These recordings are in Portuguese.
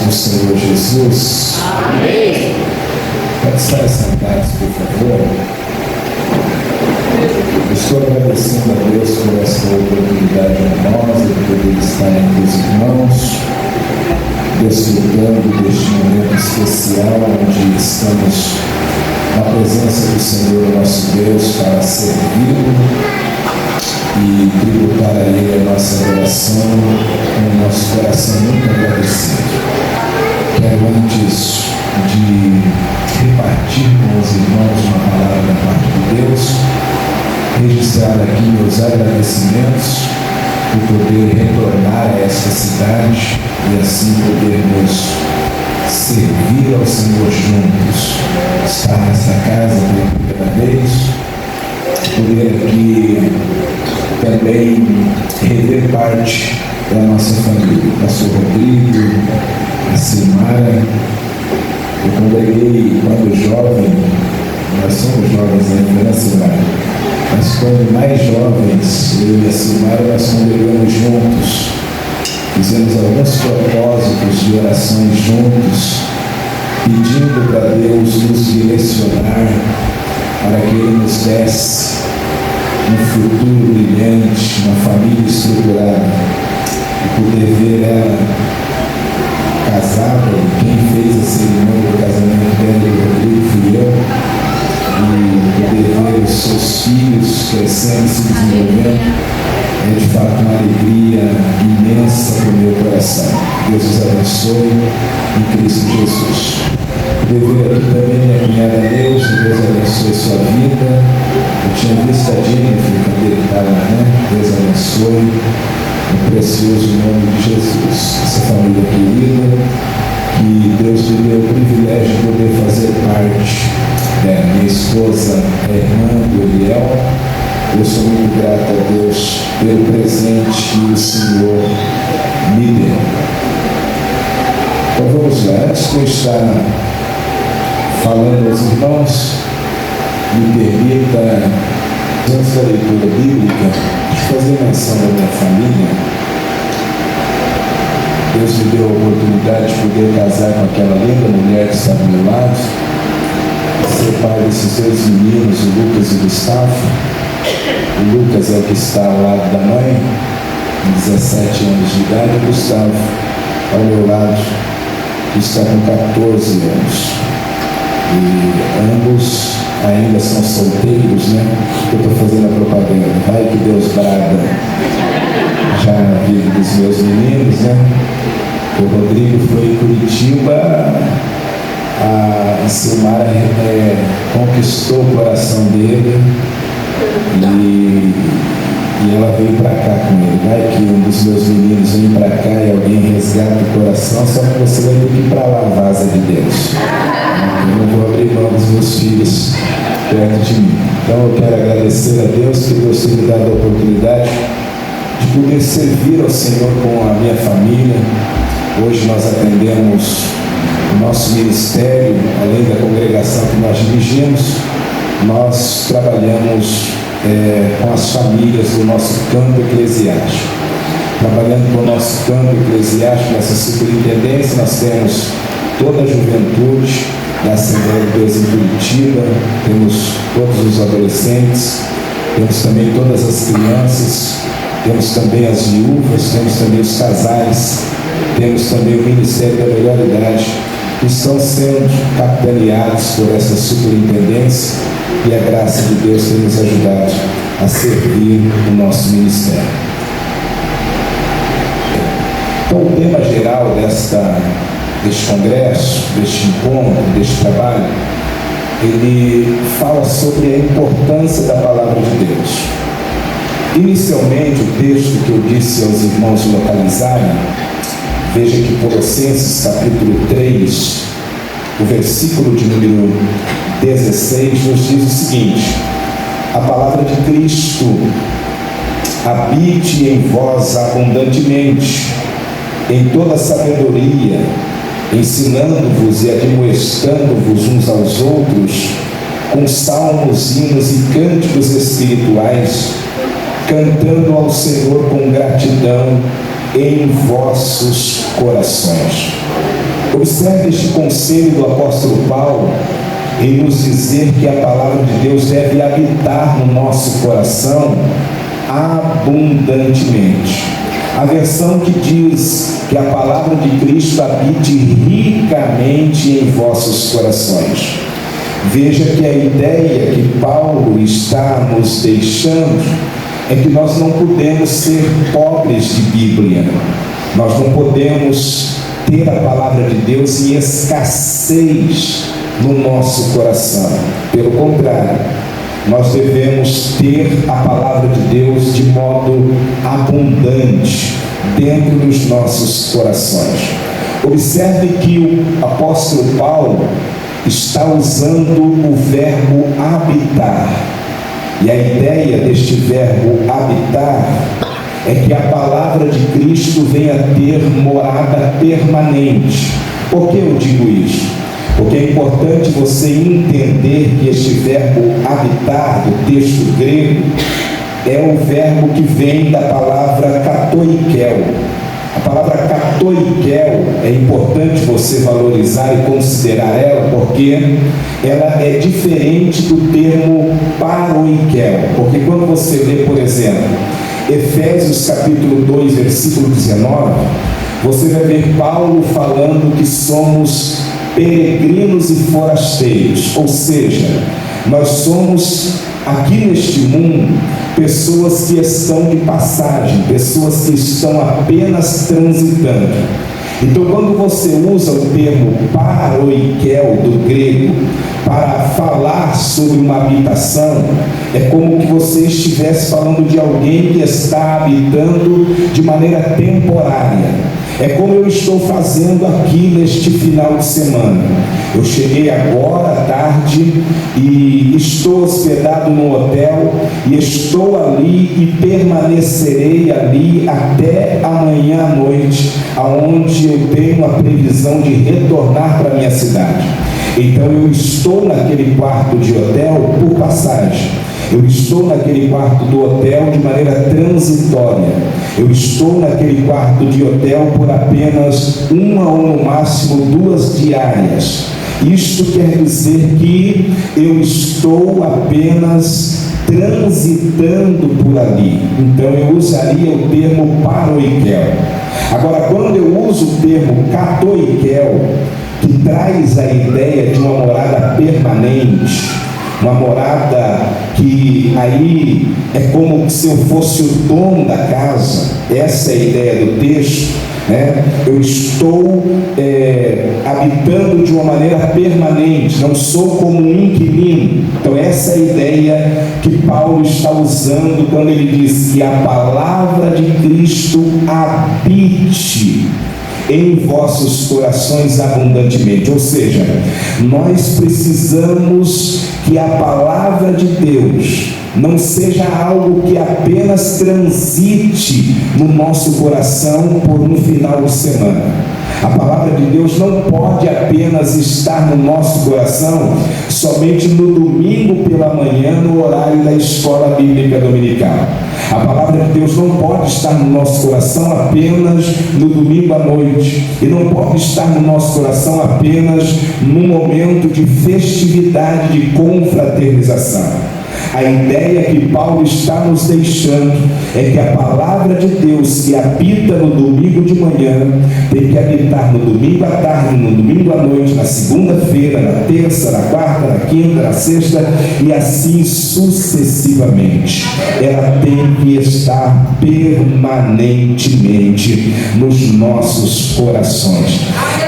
do Senhor Jesus. Amém. Pode estar sentados, por favor. Estou agradecendo a Deus por essa oportunidade honrosa de poder estar entre os irmãos, desfrutando deste momento especial onde estamos na presença do Senhor nosso Deus para servi-lo e tributar a Ele a nossa adoração com o nosso coração muito agradecido. Quero, antes de repartir com os irmãos uma palavra da parte de Deus, registrar aqui meus agradecimentos por poder retornar a esta cidade e assim podermos servir ao Senhor juntos, estar nessa casa pela primeira vez, poder aqui também rever parte da nossa família, o pastor Rodrigo, a Silmara. Eu congreguei quando jovem, nós somos jovens ainda, né, Silmara? Mas quando mais jovens, eu e a Silmara, nós congregamos juntos. Fizemos alguns propósitos de orações juntos, pedindo para Deus nos direcionar para que Ele nos desse um futuro brilhante, uma família estruturada, e poder ver ela casada. Quem fez a cerimônia do casamento dela e do Rodrigo fui eu, e poder ver os seus filhos crescendo e se desenvolvendo é de fato uma alegria imensa para o meu coração. Deus os abençoe em Cristo Jesus. Poder ver aqui também minha cunhada Deus abençoe sua vida. Eu tinha visto a Jennifer, dele estava, né? Deus abençoe no precioso nome de Jesus. Essa família querida, que Deus me deu o privilégio de poder fazer parte dela. Minha esposa é irmã do Eliel. Eu sou muito grato a Deus pelo presente que o Senhor me deu. Então vamos lá. Antes de eu estar falando aos irmãos, me permita, antes da leitura bíblica, fazer menção da minha família. Deus me deu a oportunidade de poder casar com aquela linda mulher que está do meu lado, ser pai desses dois meninos, o Lucas e o Gustavo. O Lucas é o que está ao lado da mãe, com 17 anos de idade, e o Gustavo ao meu lado, que está com 14 anos. E ambos ainda são solteiros, né? Eu estou fazendo a propaganda. Vai que Deus brada já na vida dos meus meninos, né? O Rodrigo foi em Curitiba, a Silmara conquistou o coração dele e ela veio para cá com ele. Vai que um dos meus meninos vem para cá e alguém resgata o coração, só que você vai ter que ir para lá, vaza de Deus. Eu não vou abrir mão dos meus filhos perto de mim. Então eu quero agradecer a Deus que Deus tenha me dado a oportunidade de poder servir ao Senhor com a minha família. Hoje nós atendemos o nosso ministério, além da congregação que nós dirigimos, nós trabalhamos com as famílias do nosso campo eclesiástico. Trabalhando com o nosso campo eclesiástico, nessa superintendência, nós temos toda a juventude da Assembleia de Deus em Curitiba, temos todos os adolescentes, temos também todas as crianças, temos também as viúvas, temos também os casais, temos também o Ministério da Melhor Idade, que estão sendo capitaneados por essa superintendência, e a graça de Deus tem nos ajudado a servir o nosso ministério. Então, o tema geral deste congresso, deste encontro, deste trabalho, ele fala sobre a importância da palavra de Deus. Inicialmente, o texto que eu disse aos irmãos localizarem, veja que Colossenses capítulo 3, o versículo de número 16, nos diz o seguinte: a palavra de Cristo habite em vós abundantemente, em toda sabedoria, ensinando-vos e admoestando-vos uns aos outros, com salmos, hinos e cânticos espirituais, cantando ao Senhor com gratidão em vossos corações. Observe este conselho do apóstolo Paulo em nos dizer que a palavra de Deus deve habitar no nosso coração abundantemente. A versão que diz que a palavra de Cristo habite ricamente em vossos corações. Veja que a ideia que Paulo está nos deixando é que nós não podemos ser pobres de Bíblia. Nós não podemos ter a palavra de Deus em escassez no nosso coração. Pelo contrário, nós devemos ter a palavra de Deus de modo abundante dentro dos nossos corações. Observe que o apóstolo Paulo está usando o verbo habitar. E a ideia deste verbo habitar é que a palavra de Cristo venha ter morada permanente. Por que eu digo isso? Porque é importante você entender que este verbo habitar, do texto grego, é o verbo que vem da palavra katoikel. A palavra katoikel é importante você valorizar e considerar ela, porque ela é diferente do termo paroikel. Porque quando você lê, por exemplo, Efésios capítulo 2, versículo 19, você vai ver Paulo falando que somos peregrinos e forasteiros, ou seja, nós somos aqui neste mundo pessoas que estão de passagem, pessoas que estão apenas transitando. Então, quando você usa o termo paroikel do grego para falar sobre uma habitação, é como que você estivesse falando de alguém que está habitando de maneira temporária. É como eu estou fazendo aqui neste final de semana. Eu cheguei agora à tarde e estou hospedado no hotel e estou ali e permanecerei ali até amanhã à noite, aonde eu tenho a previsão de retornar para a minha cidade. Então eu estou naquele quarto de hotel por passagem. Eu estou naquele quarto do hotel de maneira transitória. Eu estou naquele quarto de hotel por apenas uma ou no máximo 2 diárias. Isto quer dizer que eu estou apenas transitando por ali. Então eu usaria o termo paroikel. Agora, quando eu uso o termo katoikel, que traz a ideia de uma morada permanente, uma morada que aí é como se eu fosse o dono da casa, essa é a ideia do texto, né? Eu estou habitando de uma maneira permanente, não sou como um inquilino. Então essa é a ideia que Paulo está usando quando ele diz que a palavra de Cristo habite em vossos corações abundantemente. Ou seja, nós precisamos que a palavra de Deus não seja algo que apenas transite no nosso coração por um final de semana. A palavra de Deus não pode apenas estar no nosso coração somente no domingo pela manhã, no horário da escola bíblica dominical. A palavra de Deus não pode estar no nosso coração apenas no domingo à noite, e não pode estar no nosso coração apenas num momento de festividade, de confraternização. A ideia que Paulo está nos deixando é que a palavra de Deus que habita no domingo de manhã tem que habitar no domingo à tarde, no domingo à noite, na segunda-feira, na terça, na quarta, na quinta, na sexta e assim sucessivamente. Ela tem que estar permanentemente nos nossos corações.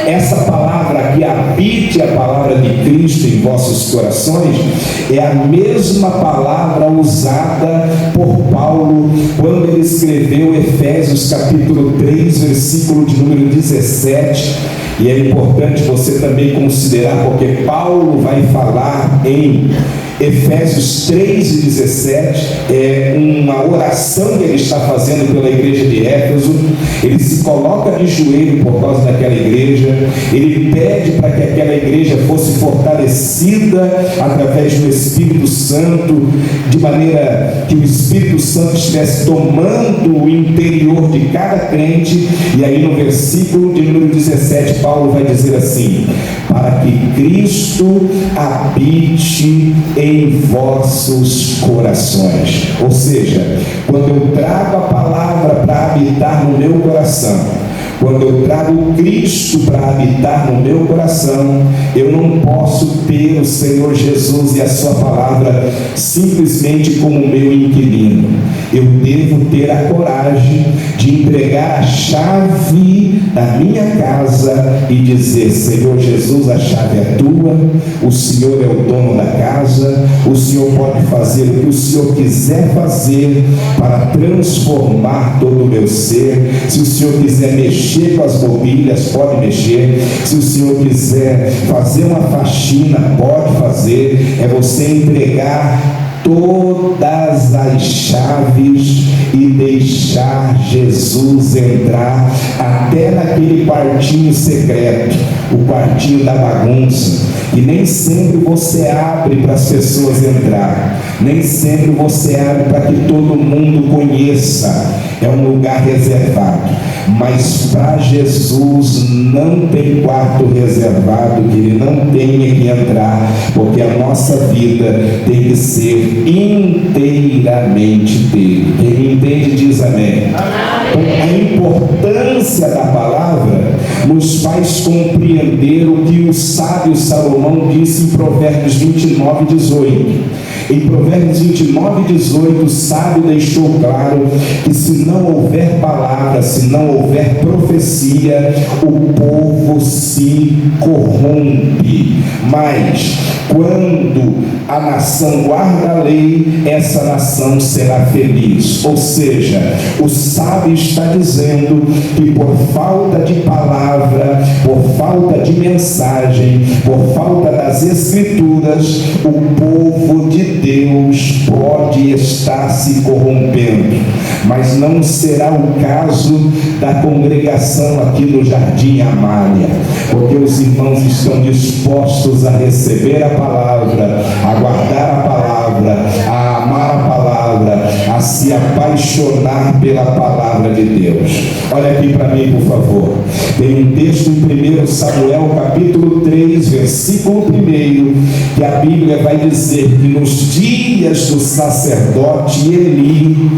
Essa palavra que habite a palavra de Cristo em vossos corações é a mesma palavra usada por Paulo quando ele escreveu Efésios capítulo 3, versículo de número 17. E é importante você também considerar, porque Paulo vai falar em Efésios 3 e 17, é uma oração que ele está fazendo pela igreja de Éfeso. Ele se coloca de joelho por causa daquela igreja, ele pede para que aquela igreja fosse fortalecida através do Espírito Santo, de maneira que o Espírito Santo estivesse tomando o interior de cada crente. E aí no versículo de número 17, Paulo vai dizer assim: para que Cristo habite em vossos corações. Ou seja, quando eu trago a palavra para habitar no meu coração, quando eu trago Cristo para habitar no meu coração, eu não posso ter o Senhor Jesus e a sua palavra simplesmente como meu inquilino. Eu devo ter a coragem de entregar a chave da minha casa e dizer: Senhor Jesus, a chave é tua, o Senhor é o dono da casa, o Senhor pode fazer o que o Senhor quiser fazer para transformar todo o meu ser. Se o Senhor quiser mexer com as mobílias, pode mexer. Se o Senhor quiser fazer uma faxina, pode fazer. É você entregar todas as chaves e deixar Jesus entrar até naquele quartinho secreto, o quartinho da bagunça, que nem sempre você abre para as pessoas entrar, nem sempre você abre para que todo mundo conheça. É um lugar reservado, mas para Jesus não tem quarto reservado que ele não tenha que entrar, porque a nossa vida tem que ser inteiramente dele. Quem entende diz amém. A importância da palavra nos faz compreender o que o sábio Salomão disse em Provérbios 29:18. Em Provérbios 29:18, o sábio deixou claro que se não houver palavra, se não houver profecia, o povo se corrompe. Mas quando a nação guarda a lei, essa nação será feliz. Ou seja, o sábio está dizendo que por falta de palavra, por falta de mensagem, por falta das escrituras, o povo de Deus pode estar se corrompendo. Mas não será o caso da congregação aqui no Jardim Amália, porque os irmãos estão dispostos a receber a palavra, a guardar a palavra, a amar a palavra, a se apaixonar pela palavra de Deus. Olha aqui para mim, por favor. Tem um texto em 1 Samuel capítulo 3, versículo 1, que a Bíblia vai dizer que nos dias do sacerdote Eli,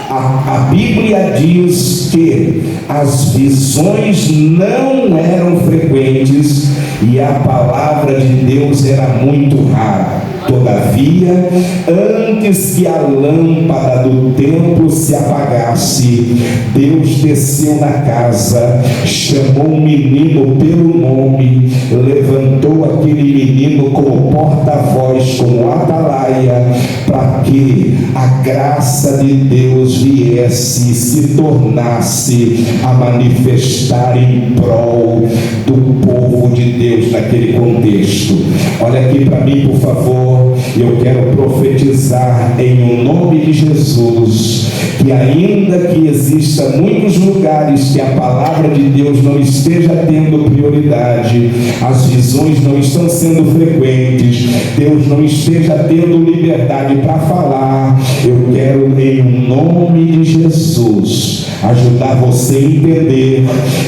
a Bíblia diz que as visões não eram frequentes e a palavra de Deus era muito rara. Todavia, antes que a lâmpada do templo se apagasse, Deus desceu na casa, chamou um menino pelo nome, levantou aquele menino como porta-voz, como atalaia, para que a graça de Deus viesse e se tornasse a manifestar em prol do povo de Deus naquele contexto. Olha aqui para mim, por favor. Eu quero profetizar em nome de Jesus que ainda que exista muitos lugares que a palavra de Deus não esteja tendo prioridade, as visões não estão sendo frequentes, Deus não esteja tendo liberdade para falar, eu quero em nome de Jesus ajudar você a entender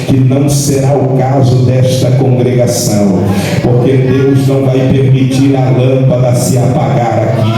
que não será o caso desta congregação, porque Deus não vai permitir a lâmpada se apagar aqui.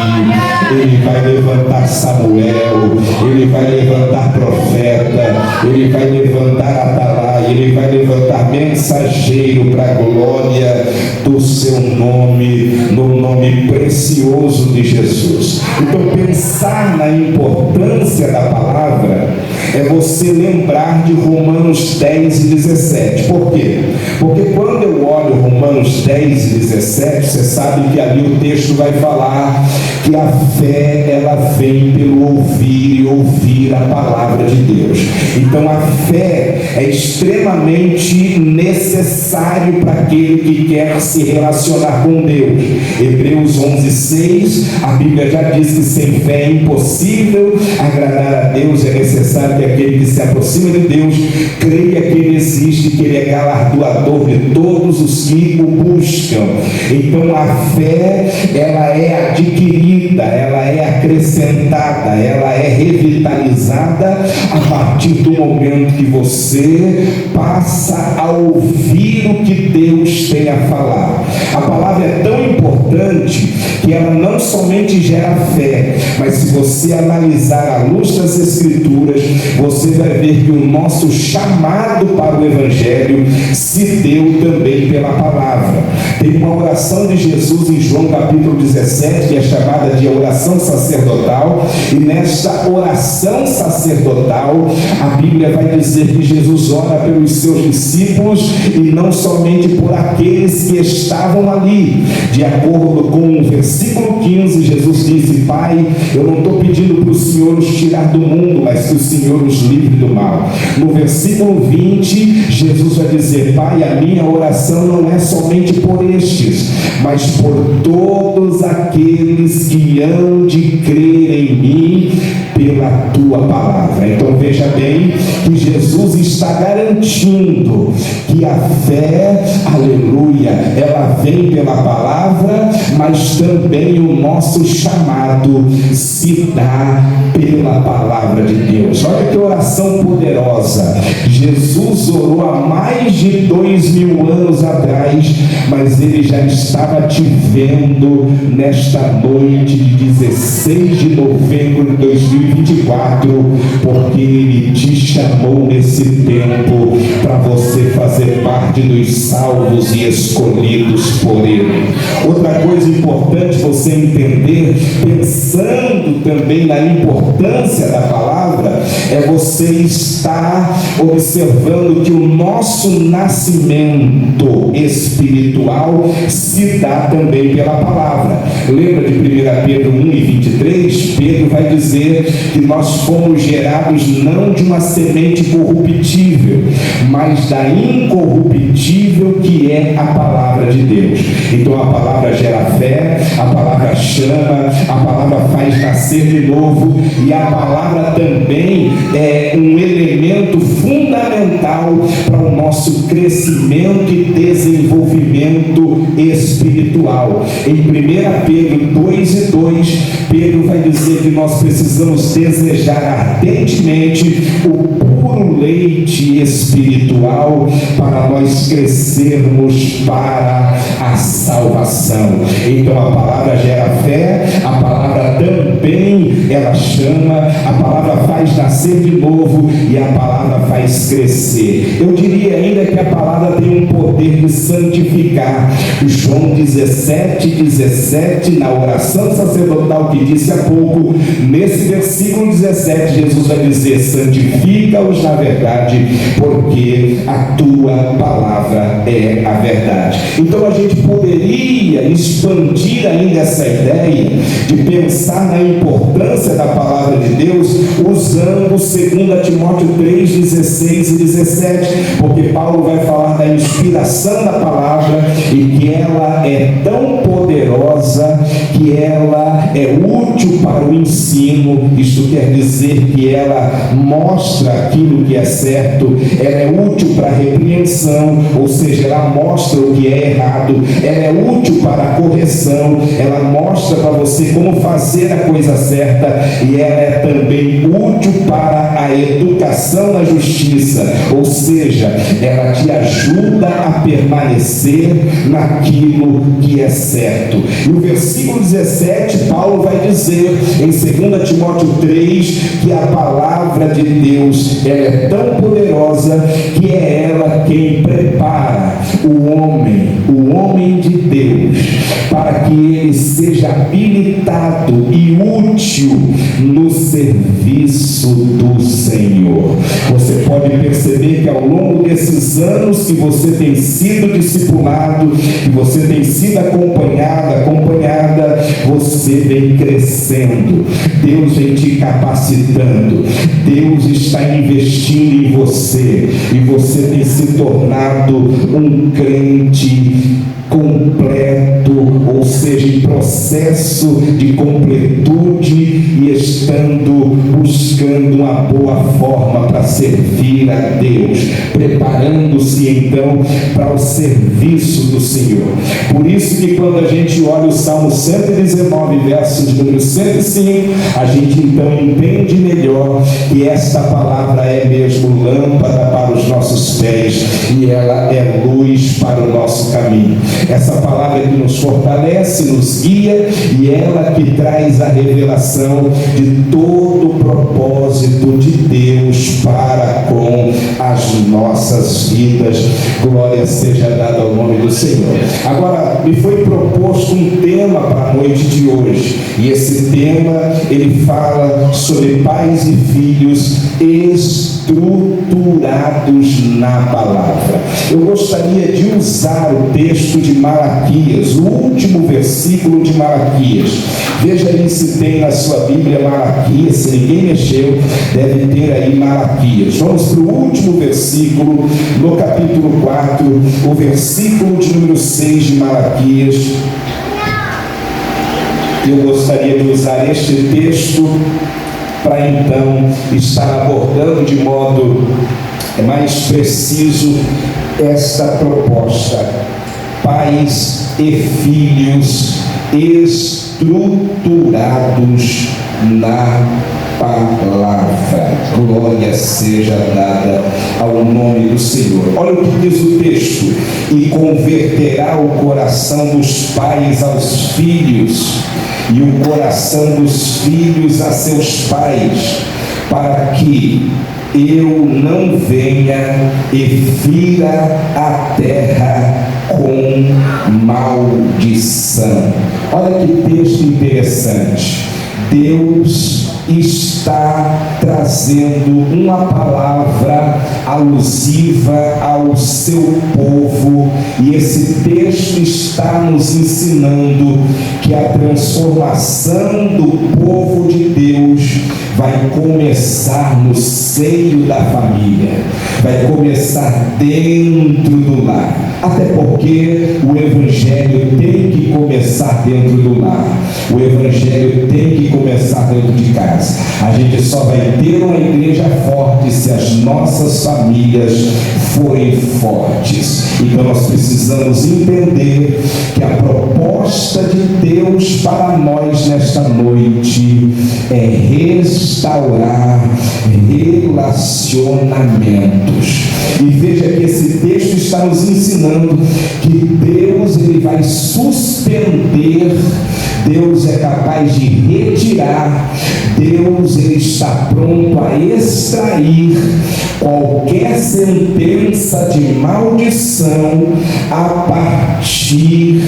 Ele vai levantar Samuel, ele vai levantar profeta, ele vai levantar atalaia, ele vai levantar mensageiro para a glória do seu nome, no nome precioso de Jesus. Então, pensar na importância da palavra é você lembrar de Romanos 10 e 17. Por quê? Porque quando eu olho Romanos 10 e 17, você sabe que ali o texto vai falar que a fé, ela vem pelo ouvir e ouvir a palavra de Deus. Então a fé é extremamente necessário para aquele que quer se relacionar com Deus. Hebreus 11:6, a Bíblia já diz que sem fé é impossível agradar a Deus. É necessário que aquele que se aproxima de Deus creia que Ele existe, que Ele é galardoador de todos os que o buscam. Então a fé, ela é adquirida, ela é acrescentada, ela é revitalizada a partir do momento que você passa a ouvir o que Deus tem a falar. A palavra é tão importante que ela não somente gera fé, mas se você analisar à luz das Escrituras, você vai ver que o nosso chamado para o Evangelho se deu também pela palavra. Tem uma oração de Jesus em João capítulo 17, que é chamada de oração sacerdotal, e nesta oração sacerdotal, a Bíblia vai dizer que Jesus ora pelos seus discípulos e não somente por aqueles que estavam ali. De acordo com o versículo 15, Jesus disse: Pai, eu não estou pedindo para o Senhor os tirar do mundo, mas que o Senhor os livre do mal. No versículo 20, Jesus vai dizer: Pai, a minha oração não é somente por estes, mas por todos aqueles que hão de crer em mim pela tua palavra. Então veja bem que Jesus está garantindo que a fé, aleluia, ela vem pela palavra, mas também o nosso chamado se dá pela palavra de Deus. Olha que oração poderosa. Jesus orou há mais de 2000 anos atrás, mas ele já estava te vendo nesta noite de 16 de novembro de 2024, porque ele te chamou nesse tempo para você fazer parte dos salvos e escolhidos por ele. Outra coisa importante você entender, pensando também na importância da palavra, é você estar observando que o nosso nascimento espiritual se dá também pela palavra. Lembra de 1 Pedro 1:23? Pedro vai dizer que nós fomos gerados não de uma semente corruptível, mas da incorruptível, que é a palavra de Deus. Então a palavra gera fé, a palavra chama, a palavra faz nascer de novo, e a palavra também é um elemento fundamental para o nosso crescimento e desenvolvimento espiritual. Em 1 Pedro 2:2, Pedro vai dizer que nós precisamos desejar ardentemente o puro leite espiritual para nós crescermos para a salvação. Então a palavra gera fé, a palavra também ela chama, a palavra faz nascer de novo e a palavra faz crescer. Eu diria ainda que a palavra tem um poder de santificar. João 17:17, na oração sacerdotal que disse há pouco, nesse versículo 17, Jesus vai dizer: santifica-os na verdade, porque a tua palavra é a verdade. Então a gente poderia expandir ainda essa ideia de pensar na importância da palavra de Deus usando 2 Timóteo 3:16 e 17, porque Paulo vai falar da inspiração da palavra e que ela é tão poderosa que ela é útil para o ensino. Isto quer dizer que ela mostra aquilo que é certo, ela é útil para a repreensão, ou seja, ela mostra o que é errado, ela é útil para a correção, ela mostra para você como fazer a coisa certa, e ela é também útil para a educação na justiça, ou seja, ela te ajuda a permanecer naquilo que é certo. E o versículo 17, Paulo vai dizer em 2 Timóteo 3 que a palavra de Deus ela é tão poderosa que é ela quem prepara o homem de Deus, para que ele seja habilitado e útil no serviço do Senhor. Você pode perceber que ao longo desses anos que você tem sido discipulado, que você tem sido acompanhada, você vem crescendo, Deus vem te capacitando, Deus está investindo em você, e você tem se tornado um crente completo, ou seja, em processo de completude e estando buscando uma boa forma para servir a Deus, preparando-se então para o serviço do Senhor. Por isso que quando a gente olha o Salmo 119, verso de número 105, a gente então entende melhor que esta palavra é mesmo lâmpada para os nossos pés e ela é luz para o nosso caminho. Essa palavra que nos fortalece, nos guia, e ela que traz a revelação de todo o propósito de Deus para com as nossas vidas. Glória seja dada ao nome do Senhor. Agora, me foi proposto um tema para a noite de hoje, e esse tema, ele fala sobre pais e filhos estruturados na palavra. Eu gostaria de usar o texto de Malaquias, o último versículo de Malaquias. Veja aí se tem na sua Bíblia Malaquias. Se ninguém mexeu, deve ter aí Malaquias. Vamos para o último versículo, no capítulo 4, o versículo de número 6 de Malaquias. Eu gostaria de usar este texto para então estar abordando de modo mais preciso esta proposta: pais e filhos estruturados na palavra. Glória seja dada ao nome do Senhor. Olha o que diz o texto: e converterá o coração dos pais aos filhos, e o coração dos filhos a seus pais, para que eu não venha e fira a terra com maldição. Olha que texto interessante. Deus está trazendo uma palavra alusiva ao seu povo, e esse texto está nos ensinando que a transformação do povo de Deus vai começar no seio da família, vai começar dentro do lar. Até porque o Evangelho tem que começar dentro do lar, o Evangelho tem que começar dentro de casa. A gente só vai ter uma igreja forte se as nossas famílias forem fortes. Então nós precisamos entender que a proposta de Deus para nós nesta noite é restaurar relacionamentos. E veja que esse texto está nos ensinando que Deus, ele vai suspender, Deus é capaz de retirar, Deus, ele está pronto a extrair qualquer sentença de maldição a partir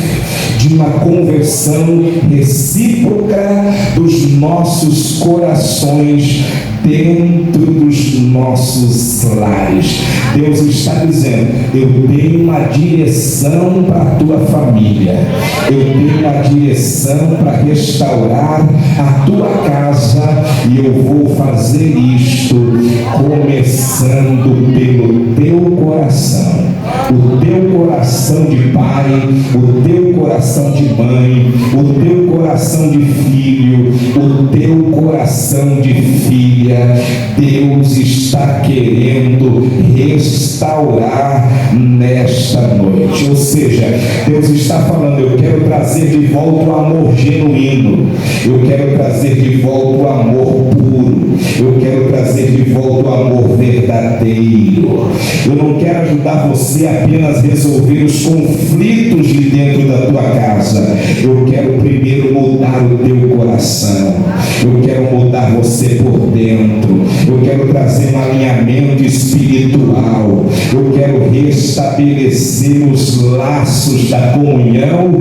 de uma conversão recíproca dos nossos corações dentro dos nossos lares. Deus está dizendo: eu tenho uma direção para a tua família, eu tenho uma direção para restaurar a tua casa, e eu vou fazer isto começando pelo teu coração. O teu coração de pai, o teu coração de mãe, o teu coração de filho, o teu coração de filha. Deus está querendo restaurar nesta noite. Ou seja, Deus está falando: eu quero trazer de volta o amor genuíno, eu quero trazer de volta o amor puro, eu quero trazer de volta o amor verdadeiro. Eu não quero ajudar você a apenas resolver os conflitos de dentro da tua casa. Eu quero primeiro mudar o teu coração, eu quero mudar você por dentro, eu quero trazer um alinhamento espiritual, eu quero restabelecer os laços da comunhão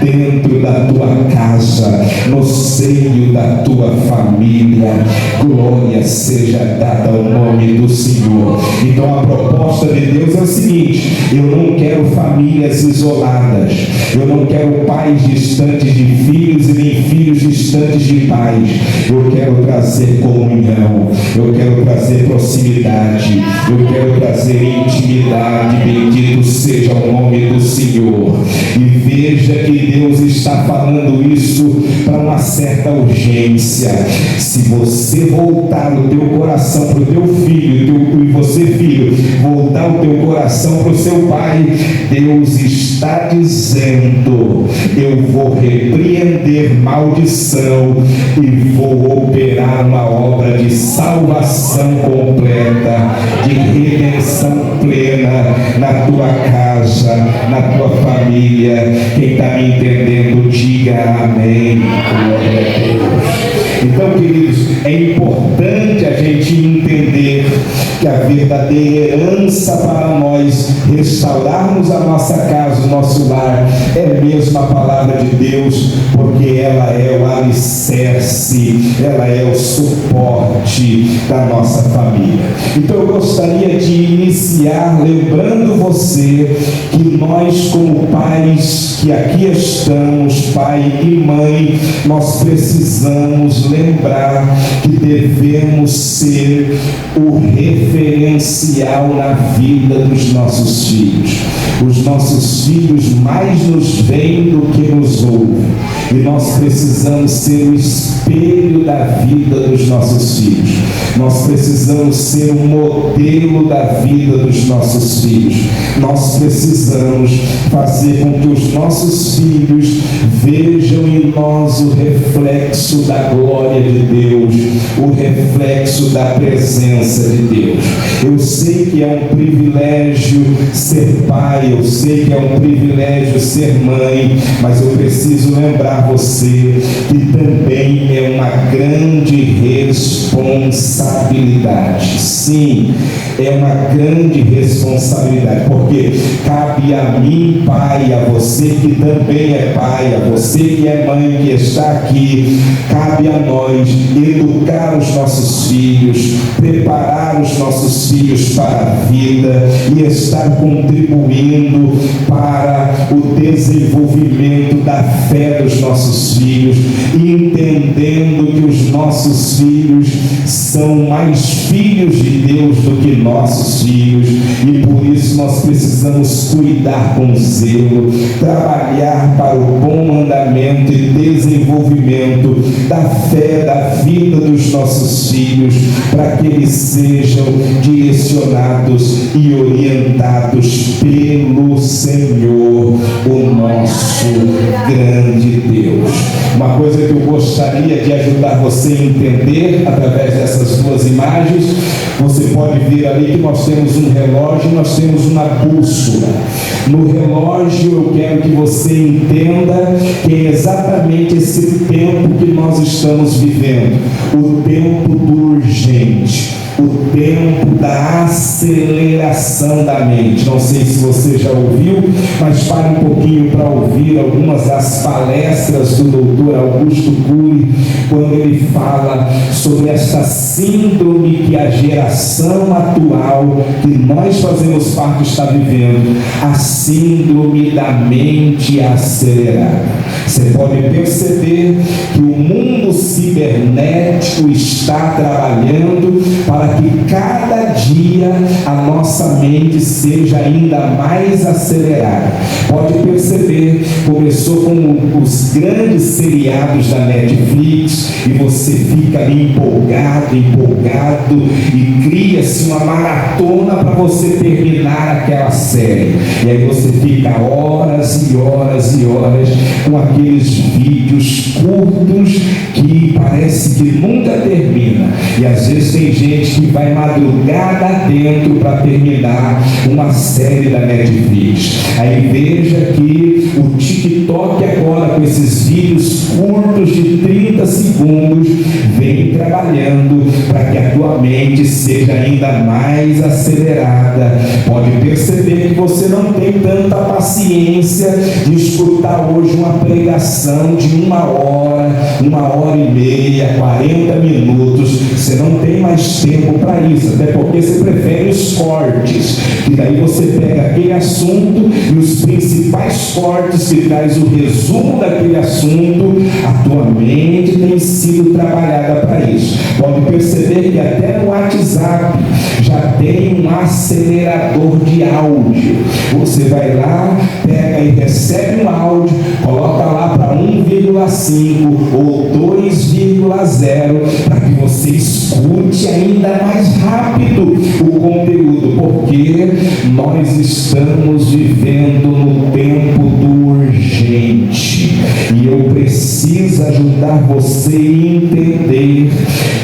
dentro da tua casa, no seio da tua família. Glória seja dada ao nome do Senhor. Então a proposta de Deus é o seguinte: eu não quero famílias isoladas, eu não quero pais distantes de filhos e nem filhos distantes de pais. Eu quero trazer comunhão, comunhão, eu quero trazer proximidade, eu quero trazer intimidade. Bendito seja o nome do Senhor. E veja que Deus está falando isso para uma certa urgência. Se você voltar o teu coração para o teu filho, e você, filho, voltar o teu coração para o seu pai, Deus está dizendo: eu vou repreender maldição e vou operar uma obra de salvação completa, de redenção plena na tua casa, na tua família. Quem está me entendendo, diga amém. Glória a Deus. Então, queridos, é importante a gente entender que a verdadeira herança para nós restaurarmos a nossa casa, o nosso lar, é mesmo a palavra de Deus, porque ela é o alicerce, ela é o suporte da nossa família. Então eu gostaria de iniciar lembrando você que nós, como pais que aqui estamos, pai e mãe, nós precisamos lembrar que devemos ser o referencial na vida dos nossos filhos. Os nossos filhos mais nos veem do que nos ouvem, e nós precisamos ser o espelho da vida dos nossos filhos. Nós precisamos ser o modelo da vida dos nossos filhos. Nós precisamos fazer com que os nossos filhos vejam em nós o reflexo da glória de Deus, o reflexo da presença de Deus. Eu sei que é um privilégio ser pai, eu sei que é um privilégio ser mãe, mas eu preciso lembrar você que também é uma grande responsabilidade. Sim, é uma grande responsabilidade, porque cabe a mim, pai, a você que também é pai, a você que é mãe, que está aqui, cabe a nós educar os nossos filhos, preparar os nossos filhos para a vida e estar contribuindo para o desenvolvimento da fé dos nossos filhos, entendendo que os nossos filhos são mais filhos de Deus do que nossos filhos, e por isso nós precisamos cuidar com zelo, trabalhar para o bom andamento e desenvolvimento da fé, da vida dos nossos filhos, para que eles sejam direcionados e orientados pelo Senhor, o nosso grande Deus. Uma coisa que eu gostaria de ajudar você a entender através dessas duas imagens, você pode ver ali que nós temos um relógio e nós temos uma bússola. No relógio eu quero que você entenda que é exatamente esse tempo que nós estamos vivendo, o tempo do urgente, o tempo da aceleração da mente. Não sei se você já ouviu, mas pare um pouquinho para ouvir algumas das palestras do Dr. Augusto Cury, quando ele fala sobre essa síndrome que a geração atual, que nós fazemos parte, está vivendo, a síndrome da mente acelerada. Você pode perceber que o mundo cibernético está trabalhando para que cada dia a nossa mente seja ainda mais acelerada. Pode perceber, começou com os grandes seriados da Netflix e você fica ali empolgado e cria-se uma maratona para você terminar aquela série. E aí você fica horas e horas e horas com aqueles vídeos curtos que parece que nunca termina. E às vezes tem gente que vai madrugada dentro para terminar uma série da Netflix. Aí veja que o TikTok agora, com esses vídeos curtos de 30 segundos, vem trabalhando para que a tua mente seja ainda mais acelerada. Pode perceber que você não tem tanta paciência de escutar hoje uma pregação de 1 hora, 1h30, 40 minutos. Você não tem mais tempo para isso, até porque você prefere os cortes, que daí você pega aquele assunto e os principais cortes que traz o o resumo daquele assunto, a tua mente tem sido trabalhada para isso. Pode perceber que até no WhatsApp já tem um acelerador de áudio. Você vai lá, pega e recebe um áudio, coloca lá para 1,5 ou 2,0 para que você escute ainda mais rápido o conteúdo, porque nós estamos vivendo no tempo do urgente e eu preciso ajudar você a entender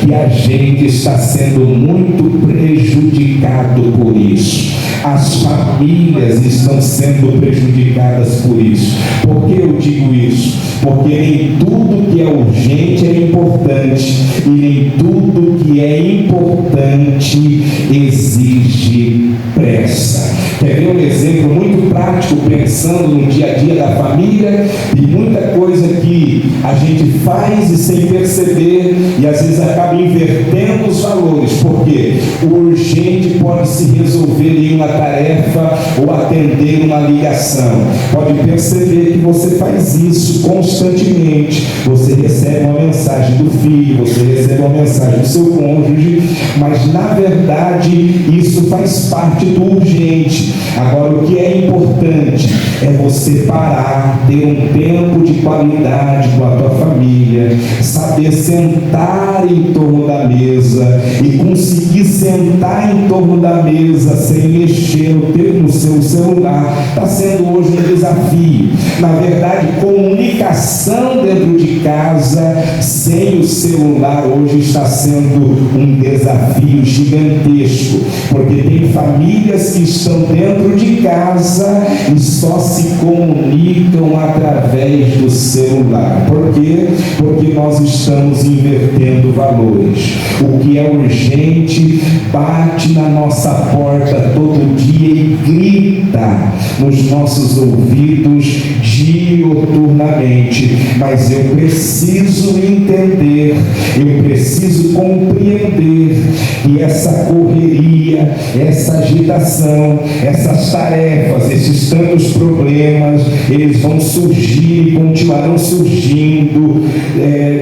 que a gente está sendo muito prejudicado por isso. As famílias estão sendo prejudicadas por isso. Por que eu digo isso? Porque nem tudo que é urgente é importante e nem tudo que é importante exige pressa. Quer ver um exemplo muito prático, pensando no dia a dia da família e muita coisa que a gente faz e sem perceber e às vezes acaba invertendo os valores, porque o urgente pode se resolver em uma tarefa ou atender uma ligação. Pode perceber que você faz isso constantemente. Você recebe uma mensagem do filho, você recebe uma mensagem do seu cônjuge, mas na verdade isso faz parte do urgente. Agora, o que é importante é você parar, ter um tempo de qualidade com a tua família, saber sentar em torno da mesa e conseguir sentar em torno da mesa sem mexer no seu celular. Está sendo hoje um desafio. Na verdade, comunicação dentro de casa sem o celular hoje está sendo um desafio gigantesco, porque tem famílias que estão dentro de casa e só se comunicam através do celular. Por quê? Porque nós estamos invertendo valores. O que é urgente bate na nossa porta todo dia e grita nos nossos ouvidos diuturnamente. Mas eu preciso entender, eu preciso compreender que essa correria, essa agitação, essas tarefas, esses tantos problemas, eles vão surgir e continuarão surgindo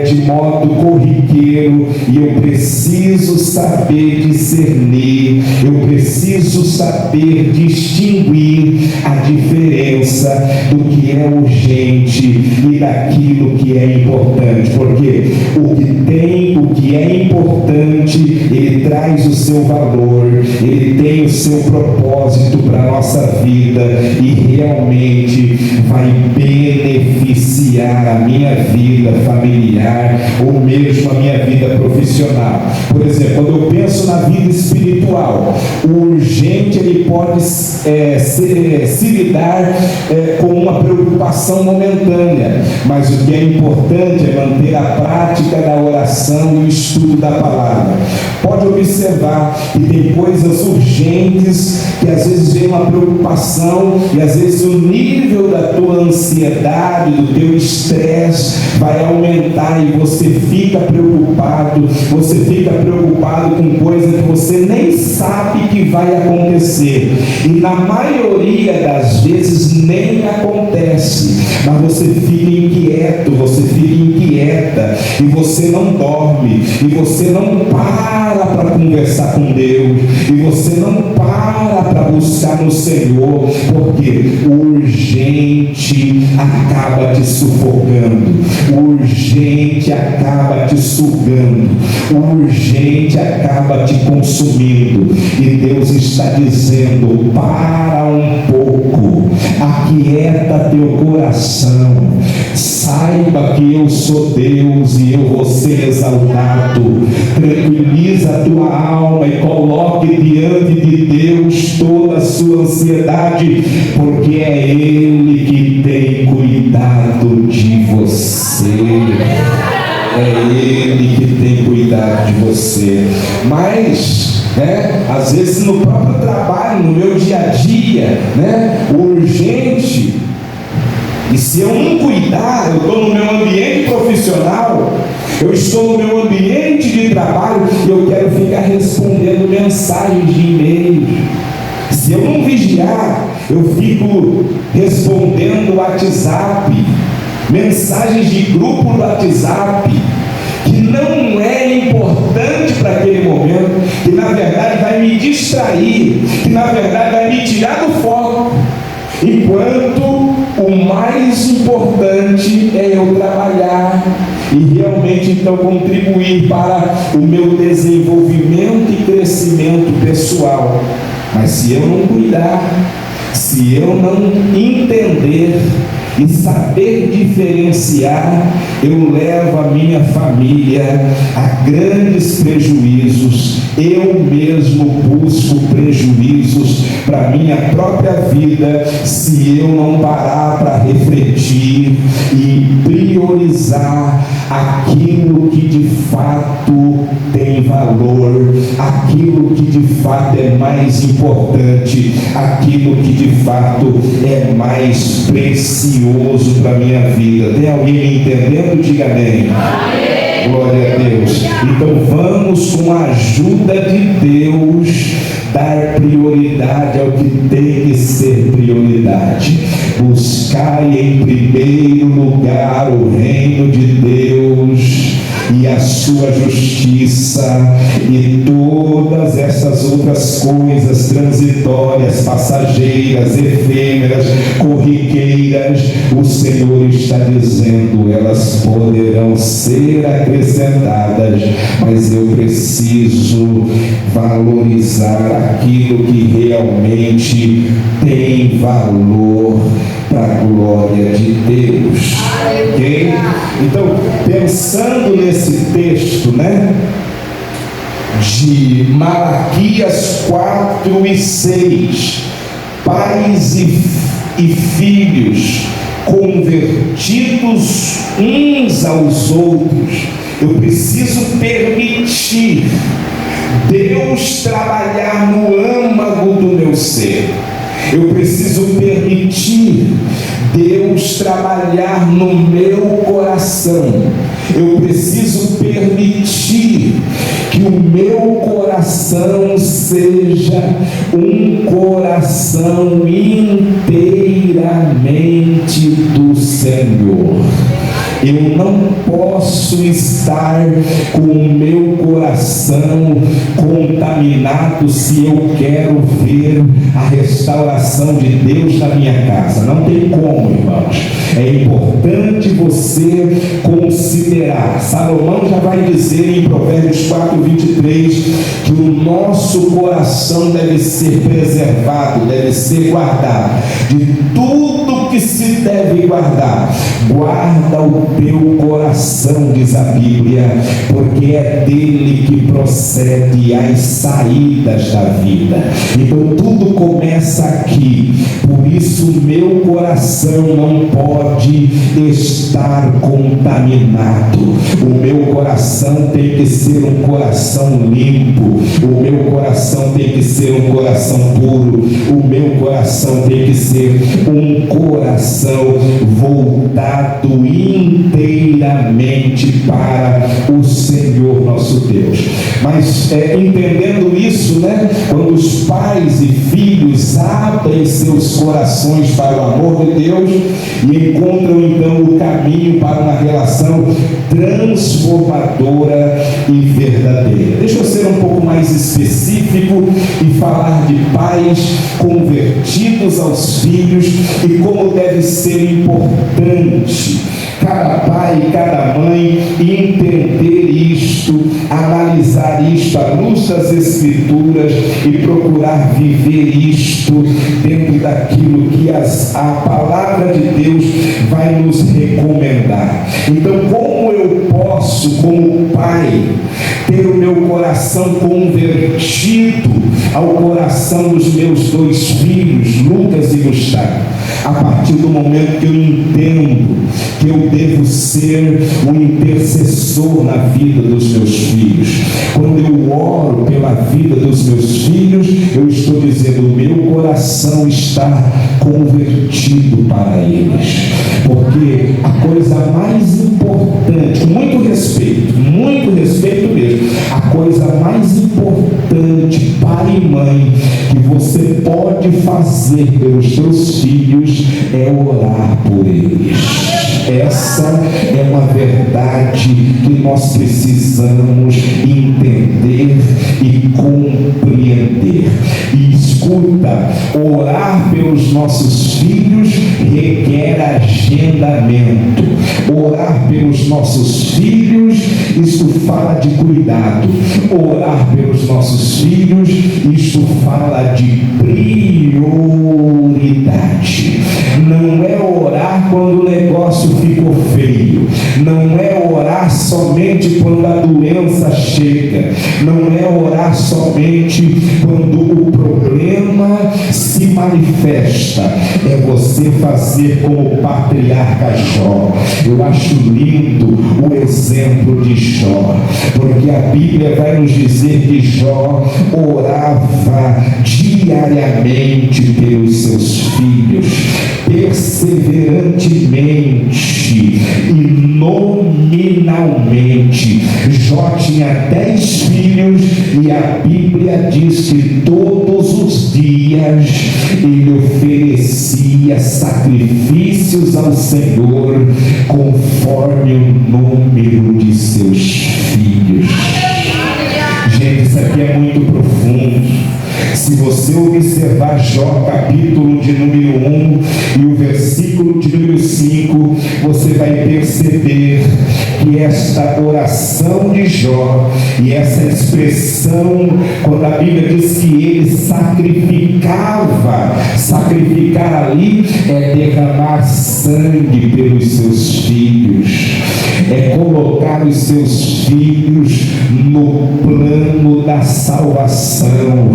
de modo corriqueiro, e eu preciso saber discernir, eu preciso saber distinguir a diferença do que é urgente e daquilo que é importante, porque o que é importante, ele traz o seu valor, ele tem o seu propósito para a nossa vida e realmente vai beneficiar a minha vida familiar ou mesmo a minha vida profissional. Por exemplo, quando eu penso na vida espiritual, o urgente ele pode se lidar com uma preocupação momentânea, mas o que é importante é manter a prática da oração e o estudo da palavra. Pode observar que tem coisas urgentes que às vezes vem uma preocupação e às vezes o nível da tua ansiedade, do teu estresse vai aumentar e você fica preocupado com coisa que você nem sabe que vai acontecer, e na maioria das vezes nem acontece, mas você fica inquieto, você fica inquieta e você não dorme e você não para conversar com Deus e você não para buscar no Senhor, porque o urgente acaba te sufocando, o urgente acaba te sugando, o urgente acaba te consumindo, e Deus está dizendo: para um pouco, aquieta teu coração, saiba que eu sou Deus e eu vou ser exaltado. Tranquiliza a tua alma e coloque diante de Deus toda a sua ansiedade, porque é Ele que tem cuidado de você. É Ele que tem cuidado de você. Mas, às vezes no próprio trabalho, no meu dia a dia, o urgente, e se eu não cuidar, eu estou no meu ambiente profissional, eu estou no meu ambiente de trabalho e eu quero ficar respondendo mensagens de e-mail. Se eu não vigiar, eu fico respondendo WhatsApp, mensagens de grupo do WhatsApp, que não é importante para aquele momento, que na verdade vai me distrair, que na verdade vai me tirar do foco, enquanto o mais importante é eu trabalhar e realmente então contribuir para o meu desenvolvimento e crescimento pessoal. Mas se eu não cuidar, se eu não entender e saber diferenciar, eu levo a minha família a grandes prejuízos. Eu mesmo busco prejuízos para minha própria vida se eu não parar para refletir e priorizar aquilo que de fato tem valor, aquilo que de fato é mais importante, aquilo que de fato é mais precioso para a minha vida. Tem alguém me entendendo? Diga amém. Amém. Glória a Deus. Então vamos, com a ajuda de Deus, dar prioridade ao que tem que ser prioridade. Buscai em primeiro lugar o reino de Deus e a sua justiça, e todas essas outras coisas transitórias, passageiras, efêmeras, corriqueiras, o Senhor está dizendo, elas poderão ser acrescentadas, mas eu preciso valorizar aquilo que realmente tem valor para a glória de Deus. Ok? Então, pensando nesse texto, de Malaquias 4 e 6, pais e filhos convertidos uns aos outros, eu preciso permitir Deus trabalhar no âmago do meu ser. Eu preciso permitir Deus trabalhar no meu coração. Eu preciso permitir que o meu coração seja um coração inteiramente do Senhor. Eu não posso estar com o meu coração contaminado se eu quero ver a restauração de Deus na minha casa. Não tem como, irmãos. É importante você considerar. Salomão já vai dizer em Provérbios 4:23 que o nosso coração deve ser preservado, deve ser guardado. De tudo que se deve guardar, guarda o teu coração, diz a Bíblia, porque é dele que procede as saídas da vida. Então tudo começa aqui. Por isso meu coração não pode estar contaminado. O meu coração tem que ser um coração limpo. O meu coração tem que ser um coração puro. O meu coração tem que ser um coração voltado inteiramente para o Senhor nosso Deus. Mas entendendo isso, quando os pais e filhos abrem seus corações para o amor de Deus e encontram então o caminho para uma relação transformadora e verdadeira. Deixa eu ser um pouco mais específico e falar de pais convertidos aos filhos e como deve ser importante cada pai e cada mãe entender isto, analisar isto à luz das Escrituras e procurar viver isto dentro daquilo que a palavra de Deus vai nos recomendar. Então, como eu posso, como pai, ter o meu coração convertido ao coração dos meus dois filhos, Lucas e Gustavo? A partir do momento que eu entendo que eu devo ser o intercessor na vida dos meus filhos. Quando eu oro pela vida dos meus filhos, eu estou dizendo, o meu coração está convertido para eles. Porque a coisa mais importante, com muito respeito mesmo, a coisa mais importante, pai e mãe, que você pode fazer pelos teus filhos é orar por eles. Essa é uma verdade que nós precisamos entender e compreender. E escuta, orar pelos nossos filhos requer agendamento. Orar pelos nossos filhos, isso fala de cuidado. Orar pelos nossos filhos, isso fala de prioridade. Não é orar quando o negócio ficou feio. Não é orar somente quando a doença chega. Não é orar somente quando o problema se manifesta. É você fazer como o patriarca Jó. Eu acho lindo o exemplo de Jó, porque a Bíblia vai nos dizer que Jó orava diariamente pelos seus filhos, perseverantemente e nominalmente. Jó tinha 10 filhos e a Bíblia diz que todos os dias ele oferecia sacrifícios ao Senhor conforme o número de seus filhos. Gente, isso aqui é muito profundo. Se você observar Jó, capítulo de número 1 e o versículo de número 5, você vai perceber que esta oração de Jó e essa expressão, quando a Bíblia diz que ele sacrificar ali é derramar sangue pelos seus filhos, é colocar os seus filhos no plano da salvação.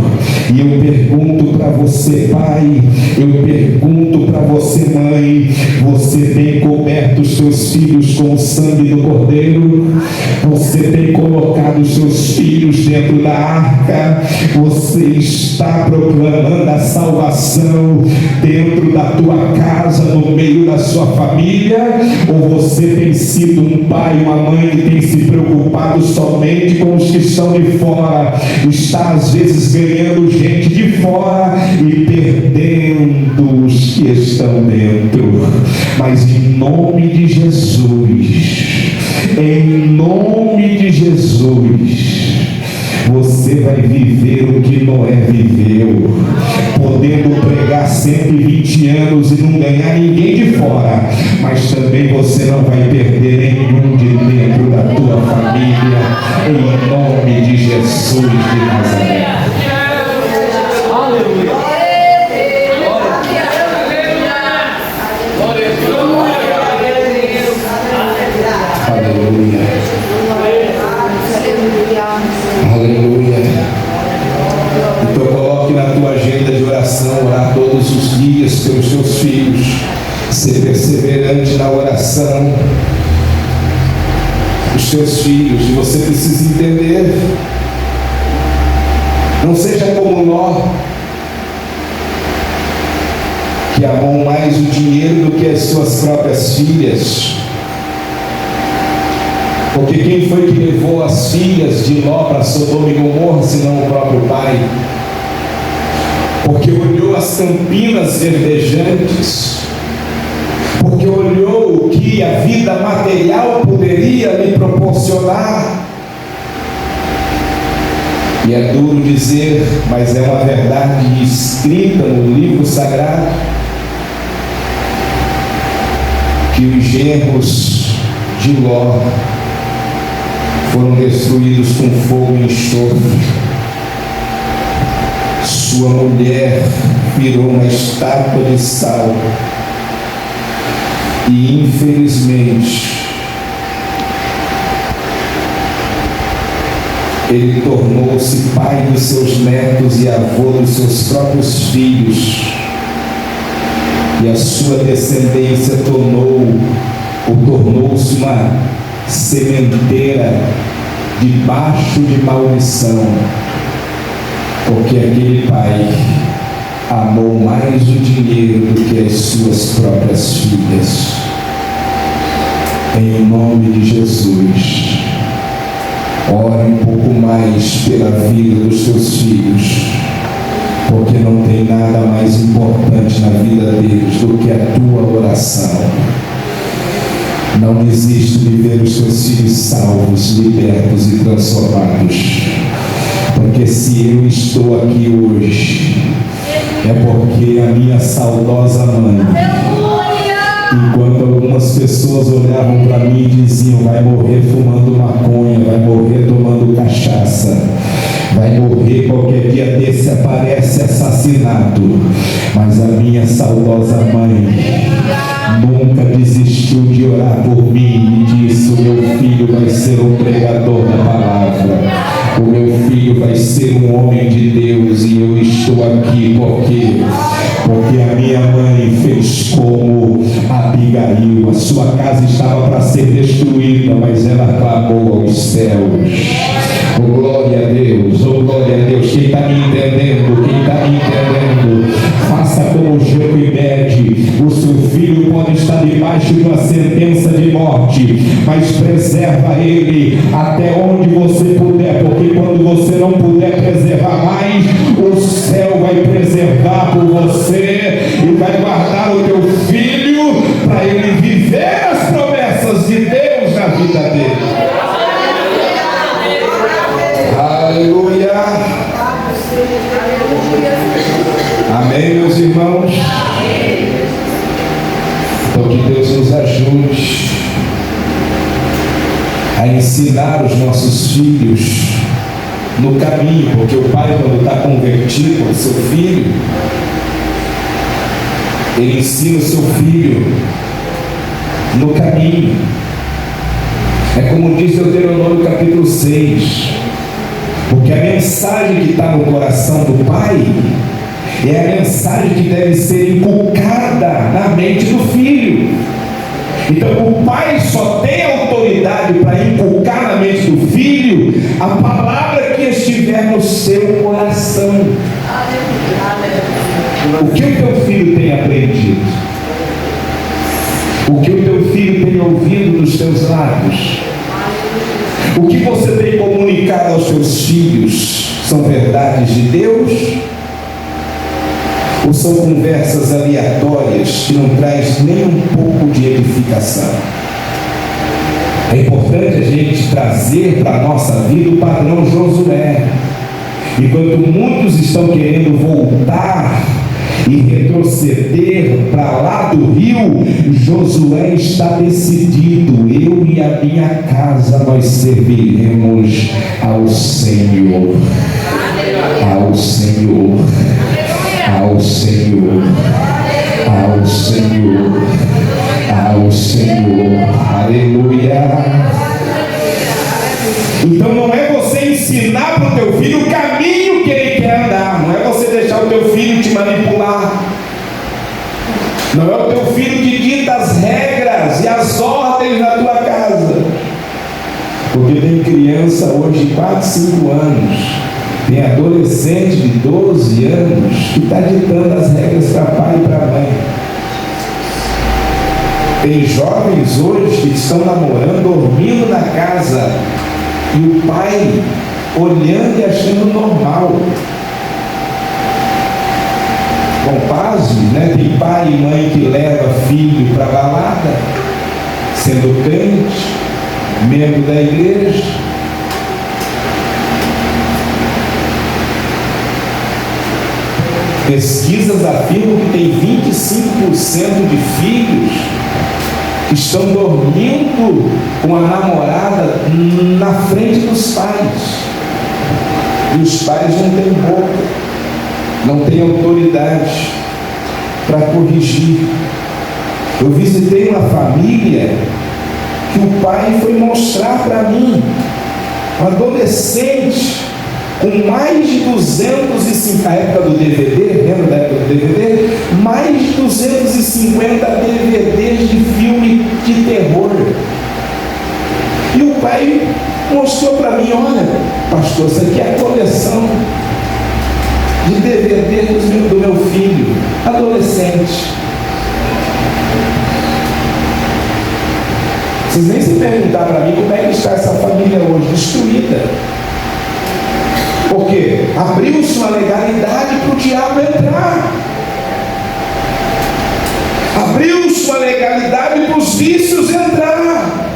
E eu pergunto para você, pai, eu pergunto para você, mãe, você tem coberto os seus filhos com o sangue do Cordeiro? Você tem colocado os seus filhos dentro da arca? Você está proclamando a salvação dentro da tua casa, no meio da sua família? Ou você tem sido um pai, uma mãe que tem se preocupado somente com os que estão de fora, está às vezes ganhando gente de fora e perdendo os que estão dentro? Mas em nome de Jesus, em nome de Jesus, você vai viver o que Noé viveu, podendo pregar 120 anos e não ganhar ninguém de fora, mas também você não vai perder nenhum de dentro da tua família, em nome de Jesus de Nazaré. Aleluia. Aleluia. Então coloque na tua agenda de oração, orar todos os dias pelos teus filhos, ser perseverante na oração. Os teus filhos, e você precisa entender, não seja como Ló, que amou mais o dinheiro do que as suas próprias filhas. Porque quem foi que levou as filhas de Ló para Sodoma e Gomorra, senão o próprio pai? Porque olhou as campinas verdejantes, porque olhou o que a vida material poderia lhe proporcionar. E é duro dizer, mas é uma verdade escrita no livro sagrado, que os genros de Ló foram destruídos com fogo e enxofre. Sua mulher virou uma estátua de sal. E infelizmente ele tornou-se pai dos seus netos e avô dos seus próprios filhos. E a sua descendência tornou-se uma sementeira debaixo de maldição, porque aquele pai amou mais o dinheiro do que as suas próprias filhas. Em nome de Jesus, ore um pouco mais pela vida dos seus filhos, porque não tem nada mais importante na vida deles do que a tua oração. Não desiste de ver os teus filhos salvos, libertos e transformados, porque se eu estou aqui hoje, é porque a minha saudosa mãe, enquanto algumas pessoas olhavam para mim e diziam: vai morrer fumando maconha, vai morrer tomando cachaça, vai morrer qualquer dia desse, aparece assassinato, mas a minha saudosa mãe nunca desistiu de orar por mim e disse: o meu filho vai ser um pregador da palavra, o meu filho vai ser um homem de Deus, e eu estou aqui porque a minha mãe fez como Abigail. A sua casa estava para ser destruída, mas ela clamou aos céus. Oh, glória a Deus, oh, glória a Deus. Quem está me entendendo? Quem está me entendendo? Faça como Joquebede. O seu filho pode estar debaixo de uma sentença de morte, mas preserva ele até onde você puder, porque quando você não puder preservar mais, o céu vai preservar por você e vai guardar o teu filho para ele viver as promessas de Deus na vida dele. Aleluia. Amém, meus irmãos? Então que Deus nos ajude a ensinar os nossos filhos no caminho, porque o pai, quando está convertido ao seu filho, ele ensina o seu filho no caminho. É como diz Deuteronômio capítulo 6, porque a mensagem que está no coração do pai é a mensagem que deve ser inculcada na mente do filho. Então o pai só tem autoridade para inculcar na mente do filho a palavra que estiver no seu coração. O que o teu filho tem aprendido? O que o teu filho tem ouvido dos teus lábios? O que você tem comunicado aos seus filhos são verdades de Deus? Ou são conversas aleatórias que não traz nem um pouco de edificação? É importante a gente trazer para a nossa vida o padrão Josué. Enquanto muitos estão querendo voltar e retroceder para lá do rio, Josué está decidido: eu e a minha casa nós serviremos ao Senhor, ao Senhor, ao Senhor, ao Senhor, ao Senhor. Aleluia. Então não é você ensinar para o teu filho o caminho que ele quer andar, não é você deixar o teu filho te manipular, não é o teu filho que dita as regras e as ordens na tua casa, porque tem criança hoje de 4, 5 anos, tem adolescente de 12 anos que está ditando as regras para pai e para mãe. Tem jovens hoje que estão namorando, dormindo na casa, e o pai olhando e achando normal. Bom, pasme, né? Tem pai e mãe que leva filho para balada, sendo crente, membro da igreja. Pesquisas afirmam que tem 25% de filhos que estão dormindo com a namorada na frente dos pais. E os pais não têm boca, não têm autoridade para corrigir. Eu visitei uma família que o pai foi mostrar para mim um adolescente com mais de 250, na época do DVD, lembra da época do DVD? Mais de 250 DVDs de filme de terror. E o pai mostrou para mim: olha, pastor, isso aqui é a coleção de DVD do meu filho, adolescente. Vocês nem se perguntar para mim como é que está essa família hoje, destruída. Porque abriu-se uma legalidade para o diabo entrar. Abriu-se uma legalidade para os vícios entrar.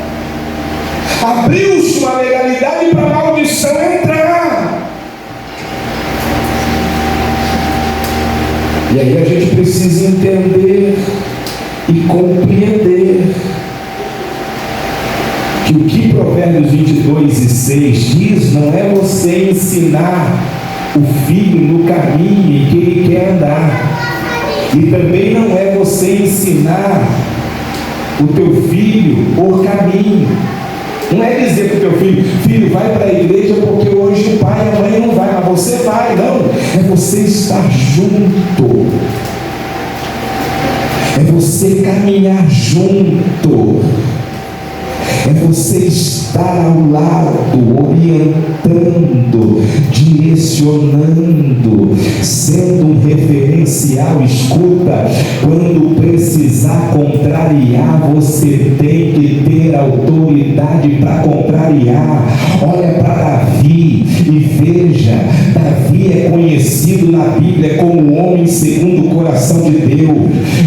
Abriu-se uma legalidade para a maldição entrar. E aí a gente precisa entender e compreender que o que Provérbios 22:6 diz não é você ensinar o filho no caminho em que ele quer andar. E também não é você ensinar o teu filho o caminho. Não é dizer para o teu filho, vai para a igreja porque hoje o pai e a mãe não vai, mas você vai. Não, é você estar junto. É você caminhar junto. É você estar ao lado, orientando, direcionando, sendo um referencial. Escuta, quando precisar contrariar, você tem que ter autoridade para contrariar. Olha para Davi e veja, Davi é conhecido na Bíblia como um homem segundo o coração de Deus,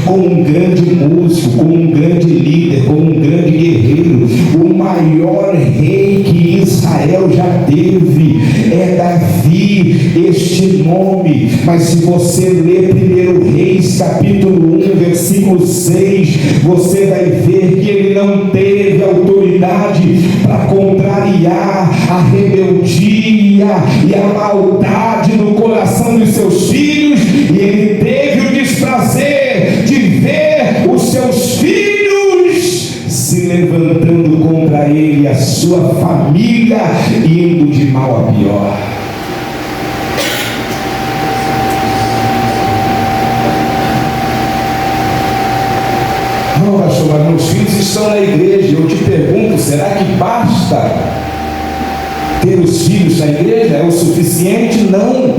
como um grande músico, como um grande líder, como um grande guerreiro. O maior rei que Israel já teve é Davi, este nome. Mas se você ler 1 Reis capítulo 1 versículo 6, você vai ver que ele não teve autoridade para contrariar a rebeldia e a maldade no coração dos seus filhos, e ele teve o desprazer de ver os seus filhos se levantando contra ele, a sua família indo de mal a pior. Não, pastor, mas meus filhos estão na igreja. Eu te pergunto, será que basta ter os filhos na igreja? É o suficiente? Não.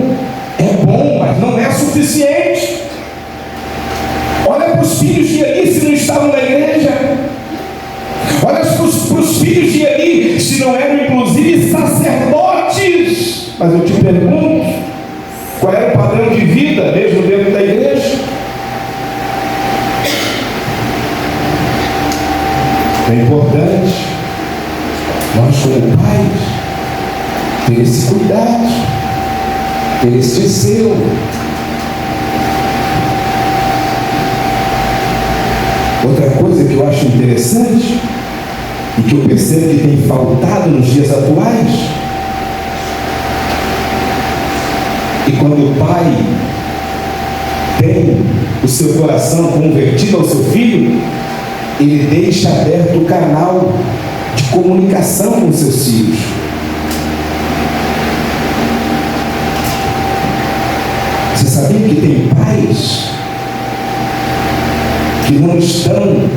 É bom, mas não é suficiente. Olha para os filhos de Eli se não estavam na igreja. Olha para os filhos de Eli se não eram inclusive sacerdotes. Mas eu te pergunto, qual era o padrão de vida mesmo dentro da igreja? É importante nós, como pais, ter esse cuidado, ter esse zelo. Outra coisa que eu acho interessante e que eu percebo que tem faltado nos dias atuais, e quando o pai tem o seu coração convertido ao seu filho, ele deixa aberto o canal de comunicação com seus filhos. Você sabia que tem pais que não estão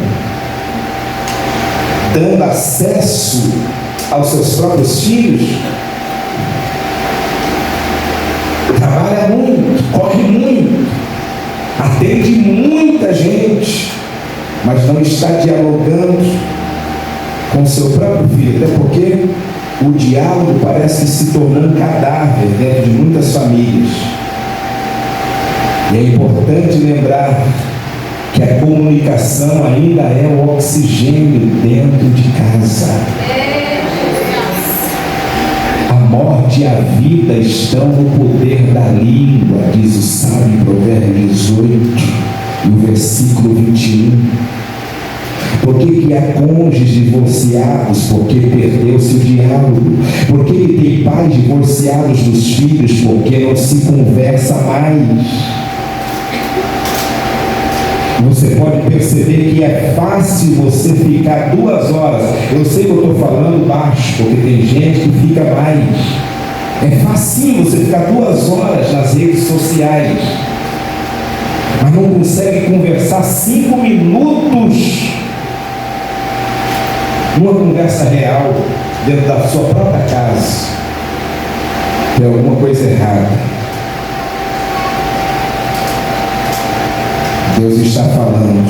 dando acesso aos seus próprios filhos? Trabalha muito, corre muito, atende muita gente, mas não está dialogando com o seu próprio filho, até porque o diálogo parece se tornando cadáver dentro de muitas famílias. E é importante lembrar que a comunicação ainda é o oxigênio dentro de casa. A morte e a vida estão no poder da língua, diz o Salmo em Provérbios 18, no versículo 21. Por que há cônjuges divorciados? Porque perdeu-se o diálogo. Por que tem pais divorciados dos filhos? Porque não se conversa mais. Você pode perceber que é fácil você ficar 2 horas. Eu sei que eu estou falando baixo, porque tem gente que fica mais. É facinho você ficar 2 horas nas redes sociais, mas não consegue conversar 5 minutos numa conversa real dentro da sua própria casa. Tem alguma coisa errada. Deus está falando.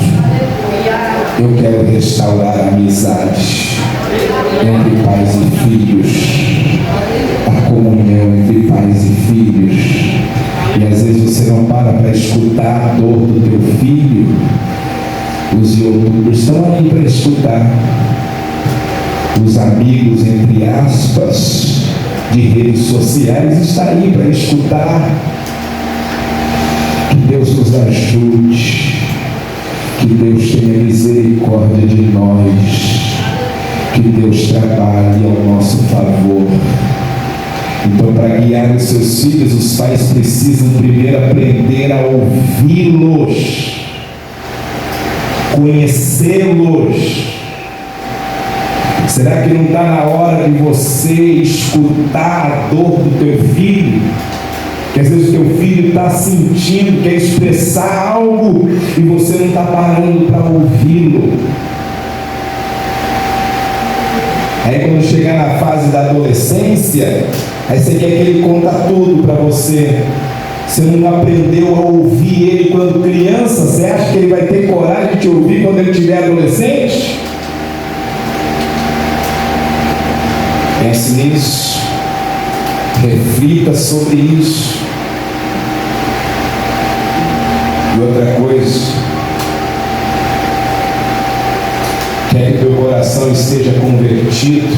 Eu quero restaurar a amizade entre pais e filhos, a comunhão. comunhão entre pais e filhos. E às vezes você não para escutar a dor do teu filho. Os youtubers estão aqui para escutar. Os amigos, entre aspas, de redes sociais estão aí para escutar. Que Deus nos ajude. Que Deus tenha misericórdia de nós. Que Deus trabalhe ao nosso favor. Então, para guiar os seus filhos, os pais precisam primeiro aprender a ouvi-los, conhecê-los. Será que não está na hora de você escutar a dor do teu filho? Que às vezes o teu filho está sentindo, quer expressar algo e você não está parando para ouvi-lo. Aí quando chegar na fase da adolescência, aí você quer que ele conta tudo para você. Você não aprendeu a ouvir ele quando criança. Você acha que ele vai ter coragem de te ouvir quando ele estiver adolescente? Pense nisso. Reflita sobre isso. E outra coisa, quer que teu coração esteja convertido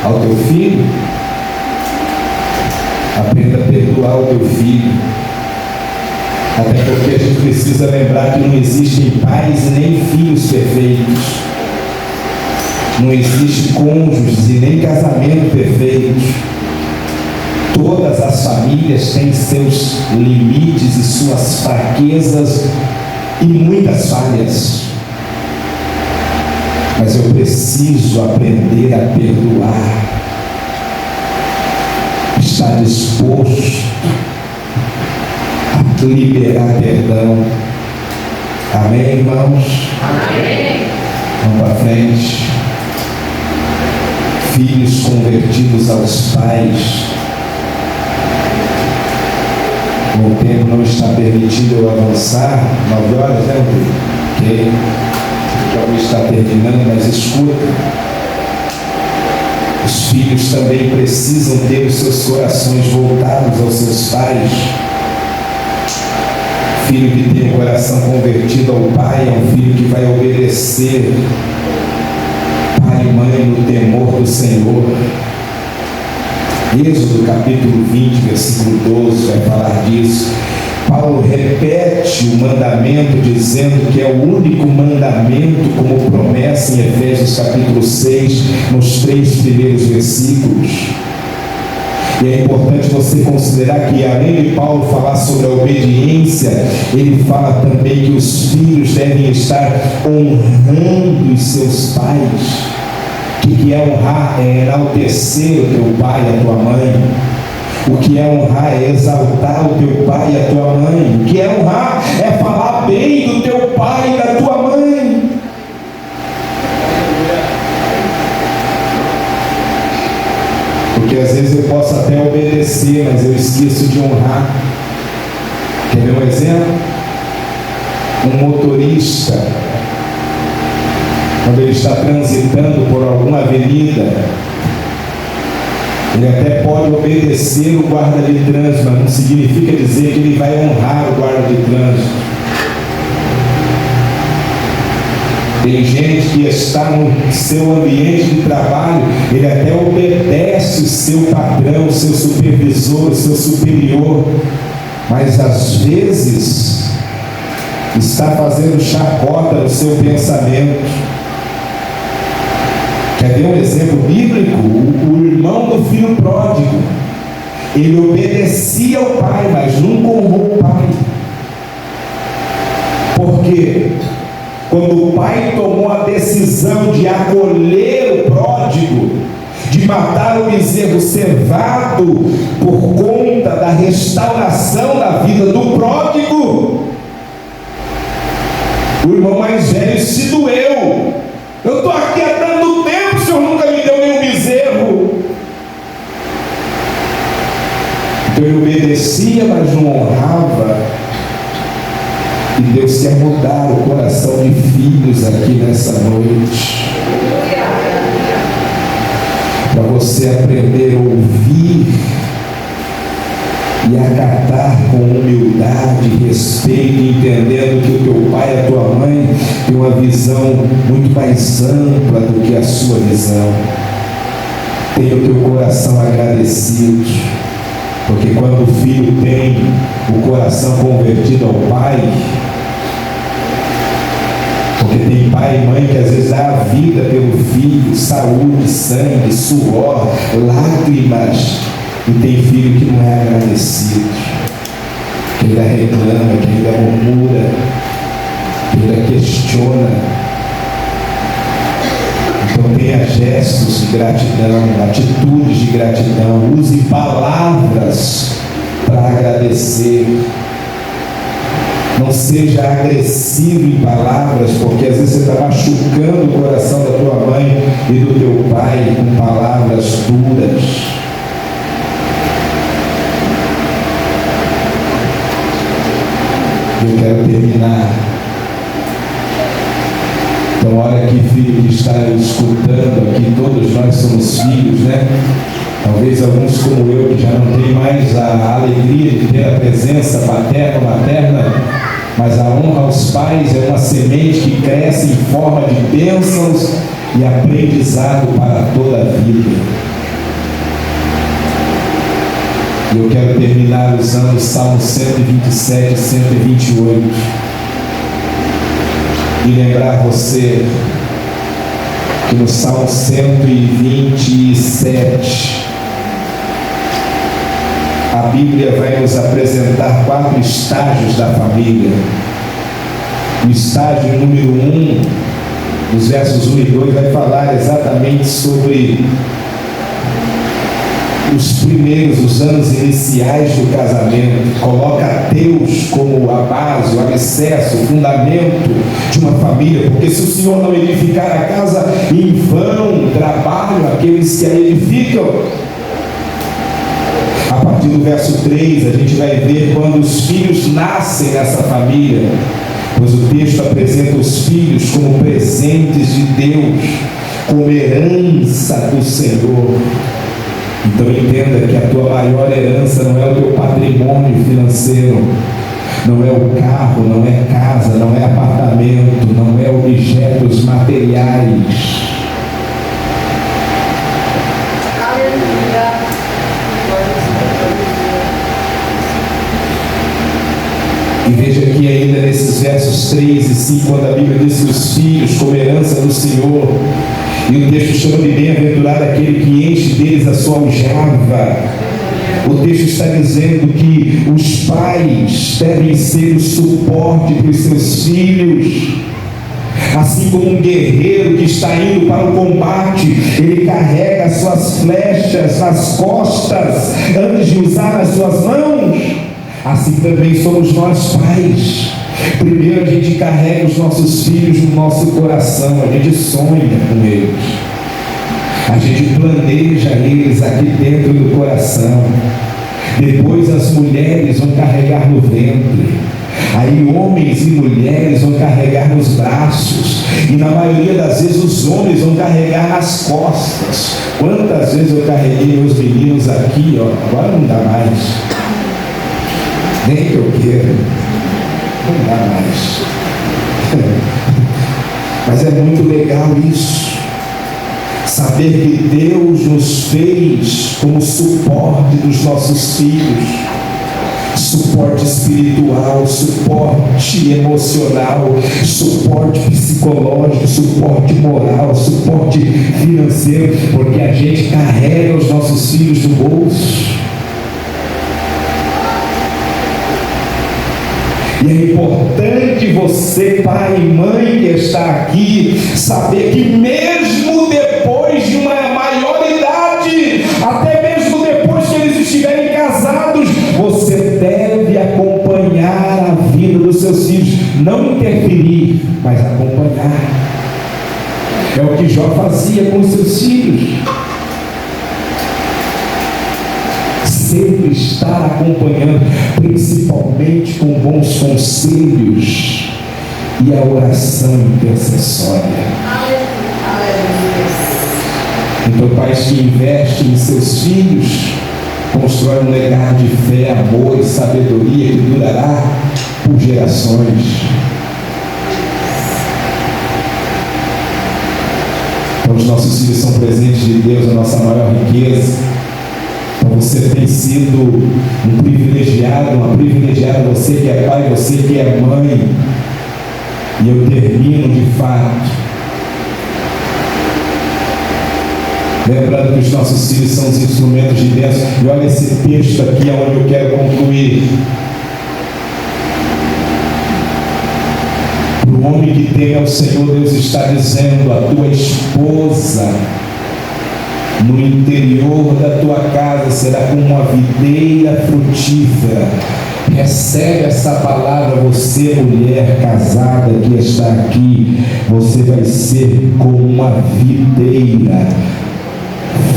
ao teu filho? Aprenda a perdoar o teu filho. Até porque a gente precisa lembrar que não existem pais nem filhos perfeitos. Não existe cônjuges e nem casamento perfeitos. Todas as famílias têm seus limites e suas fraquezas e muitas falhas. Mas eu preciso aprender a perdoar. Estar disposto a liberar perdão. Amém, irmãos? Amém. Vamos para frente. Filhos convertidos aos pais. O tempo não está permitindo eu avançar. 9 horas, né, ok? Já está terminando, mas escuta. Os filhos também precisam ter os seus corações voltados aos seus pais. Filho que tem o coração convertido ao pai é um filho que vai obedecer. Pai e mãe no temor do Senhor. Êxodo capítulo 20, versículo 12 vai falar disso. Paulo repete o mandamento dizendo que é o único mandamento como promessa em Efésios capítulo 6, nos 3 primeiros versículos. E é importante você considerar que, além de Paulo falar sobre a obediência, ele fala também que os filhos devem estar honrando os seus pais. O que é honrar? É enaltecer o teu pai e a tua mãe. O que é honrar é exaltar o teu pai e a tua mãe. O que é honrar é falar bem do teu pai e da tua mãe. Porque às vezes eu posso até obedecer, mas eu esqueço de honrar. Quer ver um exemplo? Um motorista, quando ele está transitando por alguma avenida, ele até pode obedecer o guarda de trânsito, mas não significa dizer que ele vai honrar o guarda de trânsito. Tem gente que está no seu ambiente de trabalho, ele até obedece o seu patrão, o seu supervisor, o seu superior, mas às vezes está fazendo chacota no seu pensamento. Quer ver um exemplo bíblico? O irmão do filho pródigo, ele obedecia ao pai, mas nunca honrou o pai. Por quê? Quando o pai tomou a decisão de acolher o pródigo, de matar o bezerro cevado por conta da restauração da vida do pródigo, o irmão mais velho se doeu. Eu estou aqui há tanto tempo, o senhor nunca me deu nenhum bezerro. Então ele obedecia, mas não honrava. E Deus quer mudar o coração de filhos aqui nessa noite. Para você aprender a ouvir e acatar com humildade, respeito, entendendo que o teu pai e a tua mãe têm uma visão muito mais ampla do que a sua visão. Tenha o teu coração agradecido, porque quando o filho tem o coração convertido ao pai, porque tem pai e mãe que às vezes dá a vida pelo filho, saúde, sangue, suor, lágrimas, e tem filho que não é agradecido, que ainda reclama, que ainda murmura, que ainda questiona. Então tenha gestos de gratidão, atitudes de gratidão, use palavras para agradecer. Não seja agressivo em palavras, porque às vezes você está machucando o coração da tua mãe e do teu pai com palavras duras. Eu quero terminar. Então, olha aqui, filho que está escutando aqui, todos nós somos filhos, né? Talvez alguns como eu, que já não tem mais a alegria de ter a presença paterna ou materna, mas a honra aos pais é uma semente que cresce em forma de bênçãos e aprendizado para toda a vida. E eu quero terminar usando o Salmo 127 e 128 e lembrar você que no Salmo 127 a Bíblia vai nos apresentar 4 estágios da família. O estágio número 1, nos versos 1 e 2, vai falar exatamente sobre os primeiros, os anos iniciais do casamento. Coloca Deus como a base, o alicerce, o fundamento de uma família, porque se o Senhor não edificar a casa, em vão trabalham aqueles que a edificam. A partir do verso 3, a gente vai ver quando os filhos nascem nessa família, pois o texto apresenta os filhos como presentes de Deus, como herança do Senhor. Então entenda que a tua maior herança não é o teu patrimônio financeiro, não é o carro, não é casa, não é apartamento, não é objetos materiais. E veja aqui ainda nesses versos 3 e 5, quando a Bíblia diz que os filhos como herança do Senhor, e o texto chama de bem-aventurado aquele que enche deles a sua aljava. O texto está dizendo que os pais devem ser o suporte para os seus filhos. Assim como um guerreiro que está indo para o combate, ele carrega as suas flechas nas costas antes de usar as suas mãos. Assim também somos nós pais. Primeiro a gente carrega os nossos filhos no nosso coração, a gente sonha com eles, a gente planeja eles aqui dentro do coração. Depois as mulheres vão carregar no ventre, aí homens e mulheres vão carregar nos braços, e na maioria das vezes os homens vão carregar nas costas. Quantas vezes eu carreguei meus meninos aqui, ó, agora não dá mais, nem que eu queira, não dá mais. Mas é muito legal isso, saber que Deus nos fez como suporte dos nossos filhos, suporte espiritual, suporte emocional, suporte psicológico, suporte moral, suporte financeiro, porque a gente carrega os nossos filhos no bolso. E é importante você, pai e mãe que está aqui, saber que mesmo depois de uma maior idade, até mesmo depois que eles estiverem casados, você deve acompanhar a vida dos seus filhos, não interferir, mas acompanhar. É o que Jó fazia com os seus filhos. Sempre estar acompanhando, principalmente com bons conselhos e a oração intercessória. Então, pais que investem em seus filhos, Constrói um legado de fé, amor e sabedoria que durará por gerações. Então, os nossos filhos são presentes de Deus, a nossa maior riqueza. Então, você tem sido um privilegiado, uma privilegiada, você que é pai, você que é mãe. E eu termino de fato lembrando que os nossos filhos são os instrumentos de Deus. E olha esse texto aqui onde eu quero concluir. Para o homem que teme ao Senhor, Deus está dizendo: a tua esposa no interior da tua casa será como uma videira frutífera. Recebe essa palavra, você mulher casada que está aqui, você vai ser como uma videira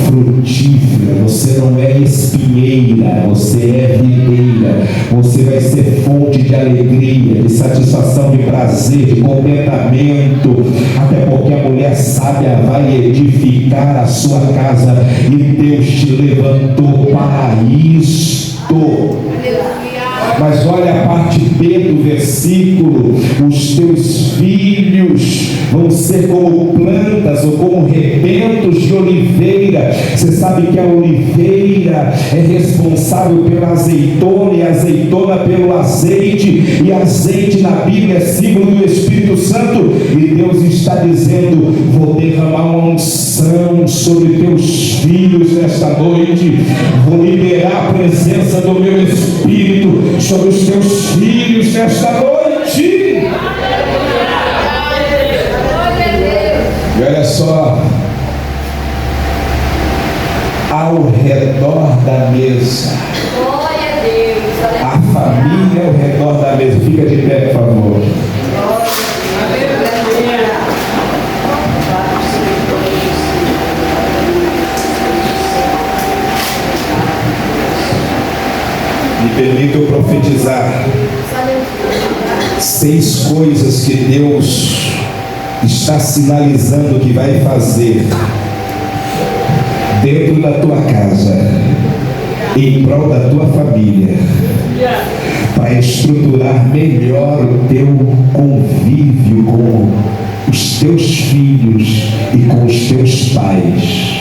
frutífera. Você não é espinheira, você é videira. Você vai ser fonte de alegria, de satisfação, de prazer, de contentamento, até porque a mulher sábia vai edificar a sua casa, e Deus te levantou para isto. Mas olha a parte B do versículo: os teus filhos vão ser como plantas ou como rebentos de oliveira. Você sabe que a oliveira é responsável pela azeitona, e a azeitona pelo azeite, e azeite na Bíblia é símbolo do Espírito Santo. E Deus está dizendo: vou derramar uma unção sobre teus filhos nesta noite, vou liberar a presença do meu Espírito sobre os teus filhos nesta noite. E olha só, ao redor da mesa, a família ao redor da mesa, fica de pé, por favor. Me permita eu profetizar 6 coisas que Deus está sinalizando que vai fazer dentro da tua casa, em prol da tua família, para estruturar melhor o teu convívio com os teus filhos e com os teus pais.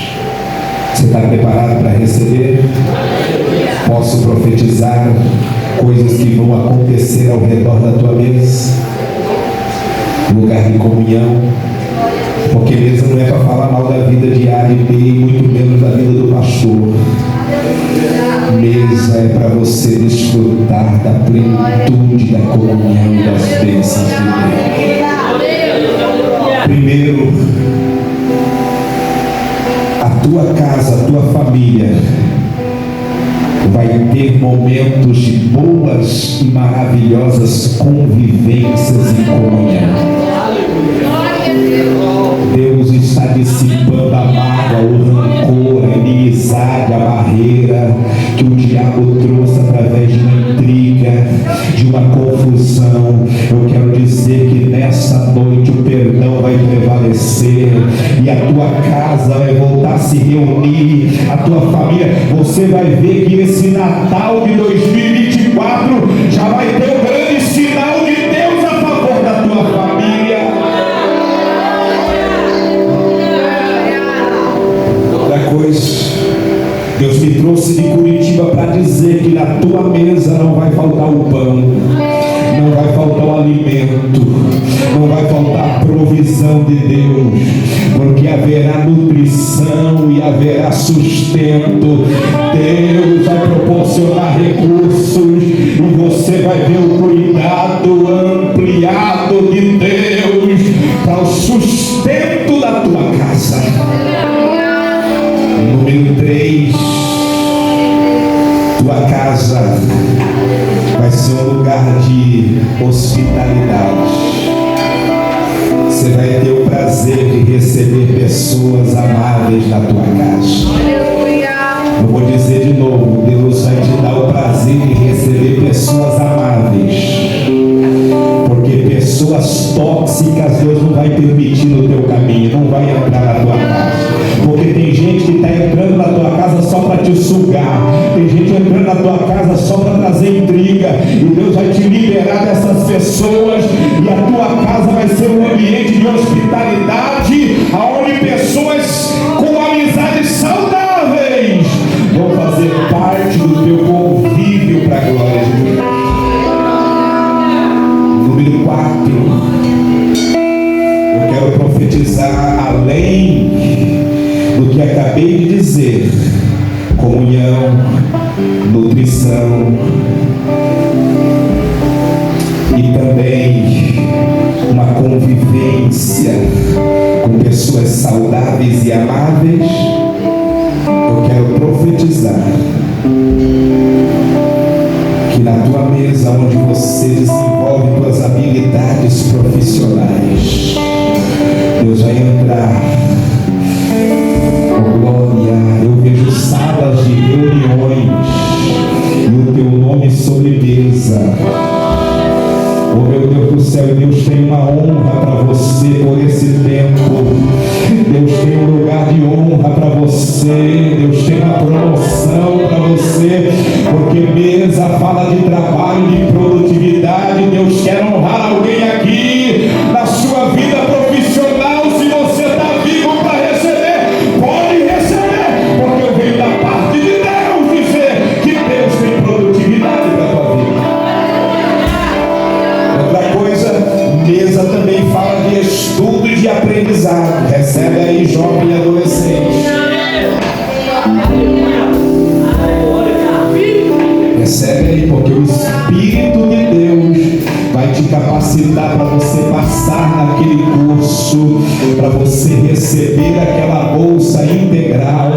Você está preparado para receber? Posso profetizar coisas que vão acontecer ao redor da tua mesa, lugar de comunhão, porque mesa não é para falar mal da vida diária e muito menos da vida do pastor. Mesa é para você desfrutar da plenitude da comunhão e das bênçãos de Deus. Primeiro, a tua casa, a tua família vai ter momentos de boas e maravilhosas convivências em comunhão. Deus está dissipando a mágoa, o rancor, a inimizade, a barreira que o diabo trouxe através de uma intriga, de uma confusão. Eu quero dizer que nessa noite o perdão vai prevalecer e a tua casa vai voltar a se reunir, a tua família. Você vai ver que esse Natal de 2024 já vai ter um grande sinal de Deus a favor da tua família. Outra coisa, Deus me trouxe de Curitiba para dizer que na tua mesa não vai faltar o pão, não vai faltar o alimento, não vai faltar a provisão de Deus, porque haverá nutrição e haverá sustento. Deus vai proporcionar recursos e você vai ver o cuidado ampliado de Deus para o sustento da tua casa. Número 3, tua casa vai ser um lugar de hospitalidade. Você vai ter o prazer de receber pessoas amáveis na tua casa. Eu vou dizer de novo: Deus vai te dar o prazer de receber pessoas amáveis, porque pessoas tóxicas Deus não vai permitir no teu caminho, não vai entrar na tua casa, porque tem gente que está entrando na na tua casa só para te sugar. Tem gente entrando na tua casa só para trazer intriga. E Deus vai te liberar dessas pessoas. E a tua casa vai ser um ambiente de hospitalidade, onde pessoas com amizades saudáveis vão fazer parte do teu convívio para a glória de Deus. Número 4, eu quero profetizar além do que acabei de dizer: comunhão, nutrição e também uma convivência com pessoas saudáveis e amáveis. Eu quero profetizar que na tua mesa, onde você desenvolve tuas habilidades profissionais, Deus vai entrar. Oh, glória! Eu vejo salas de reuniões e o teu nome sobre mesa. Oh, meu Deus do céu, Deus tem uma honra para você por esse tempo. Deus tem um lugar de honra para você. Deus tem uma promoção para você, porque mesa fala de trabalho, de produtividade. Deus quer honrar alguém aqui na sua vida profissional. Se você está vivo para receber, pode receber, porque eu venho da parte de Deus dizer que Deus tem produtividade para a tua vida. Outra coisa, mesa também fala de estudo e de aprendizado. Recebe aí, jovem e adolescente. Recebe aí, porque o Espírito de Deus vai te capacitar para você passar naquele curso, para você receber aquela bolsa integral.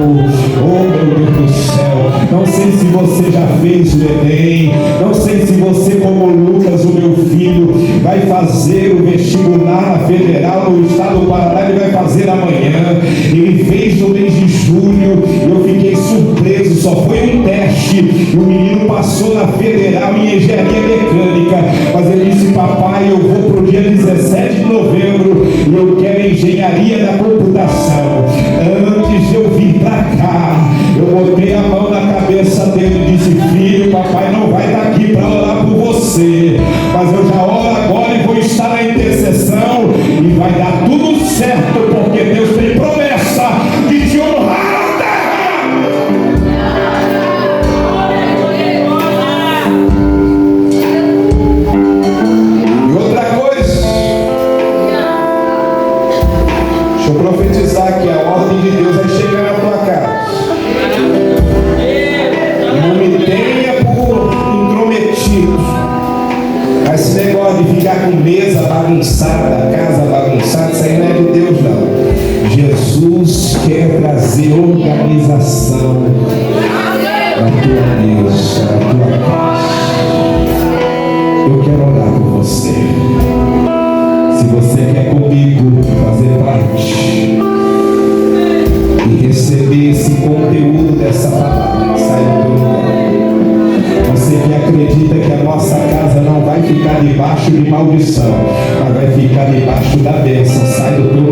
Oh, meu Deus do céu, não sei se você já fez o Enem, não sei se você, como Lucas, o meu filho, vai fazer o vestibular na Federal no estado do Paraná. Ele vai fazer amanhã. Ele fez no mês de julho, eu fiquei surpreso, só foi um teste e o menino passou na Federal em engenharia mecânica, mas ele disse: papai, eu vou para o dia 17 de novembro e eu quero engenharia da computação. Antes de eu vir para cá, eu botei a mão na cabeça dele e disse: filho, papai não vai estar aqui para orar por você, mas eu já oro agora e vou estar na intercessão e vai dar tudo certo, porque Deus tem promessa de te honrar. Profetizar que a ordem de Deus vai chegar na tua casa. Não me tenha por intrometido. Mas esse negócio de ficar com mesa bagunçada, casa bagunçada, isso aí não é de Deus, não. Jesus quer trazer organização na tua mesa, na tua casa. Eu quero orar por você. Se você quer comigo fazer parte e receber esse conteúdo dessa palavra, sai do teu lugar. Você que acredita que a nossa casa não vai ficar debaixo de maldição, mas vai ficar debaixo da bênção, sai do teu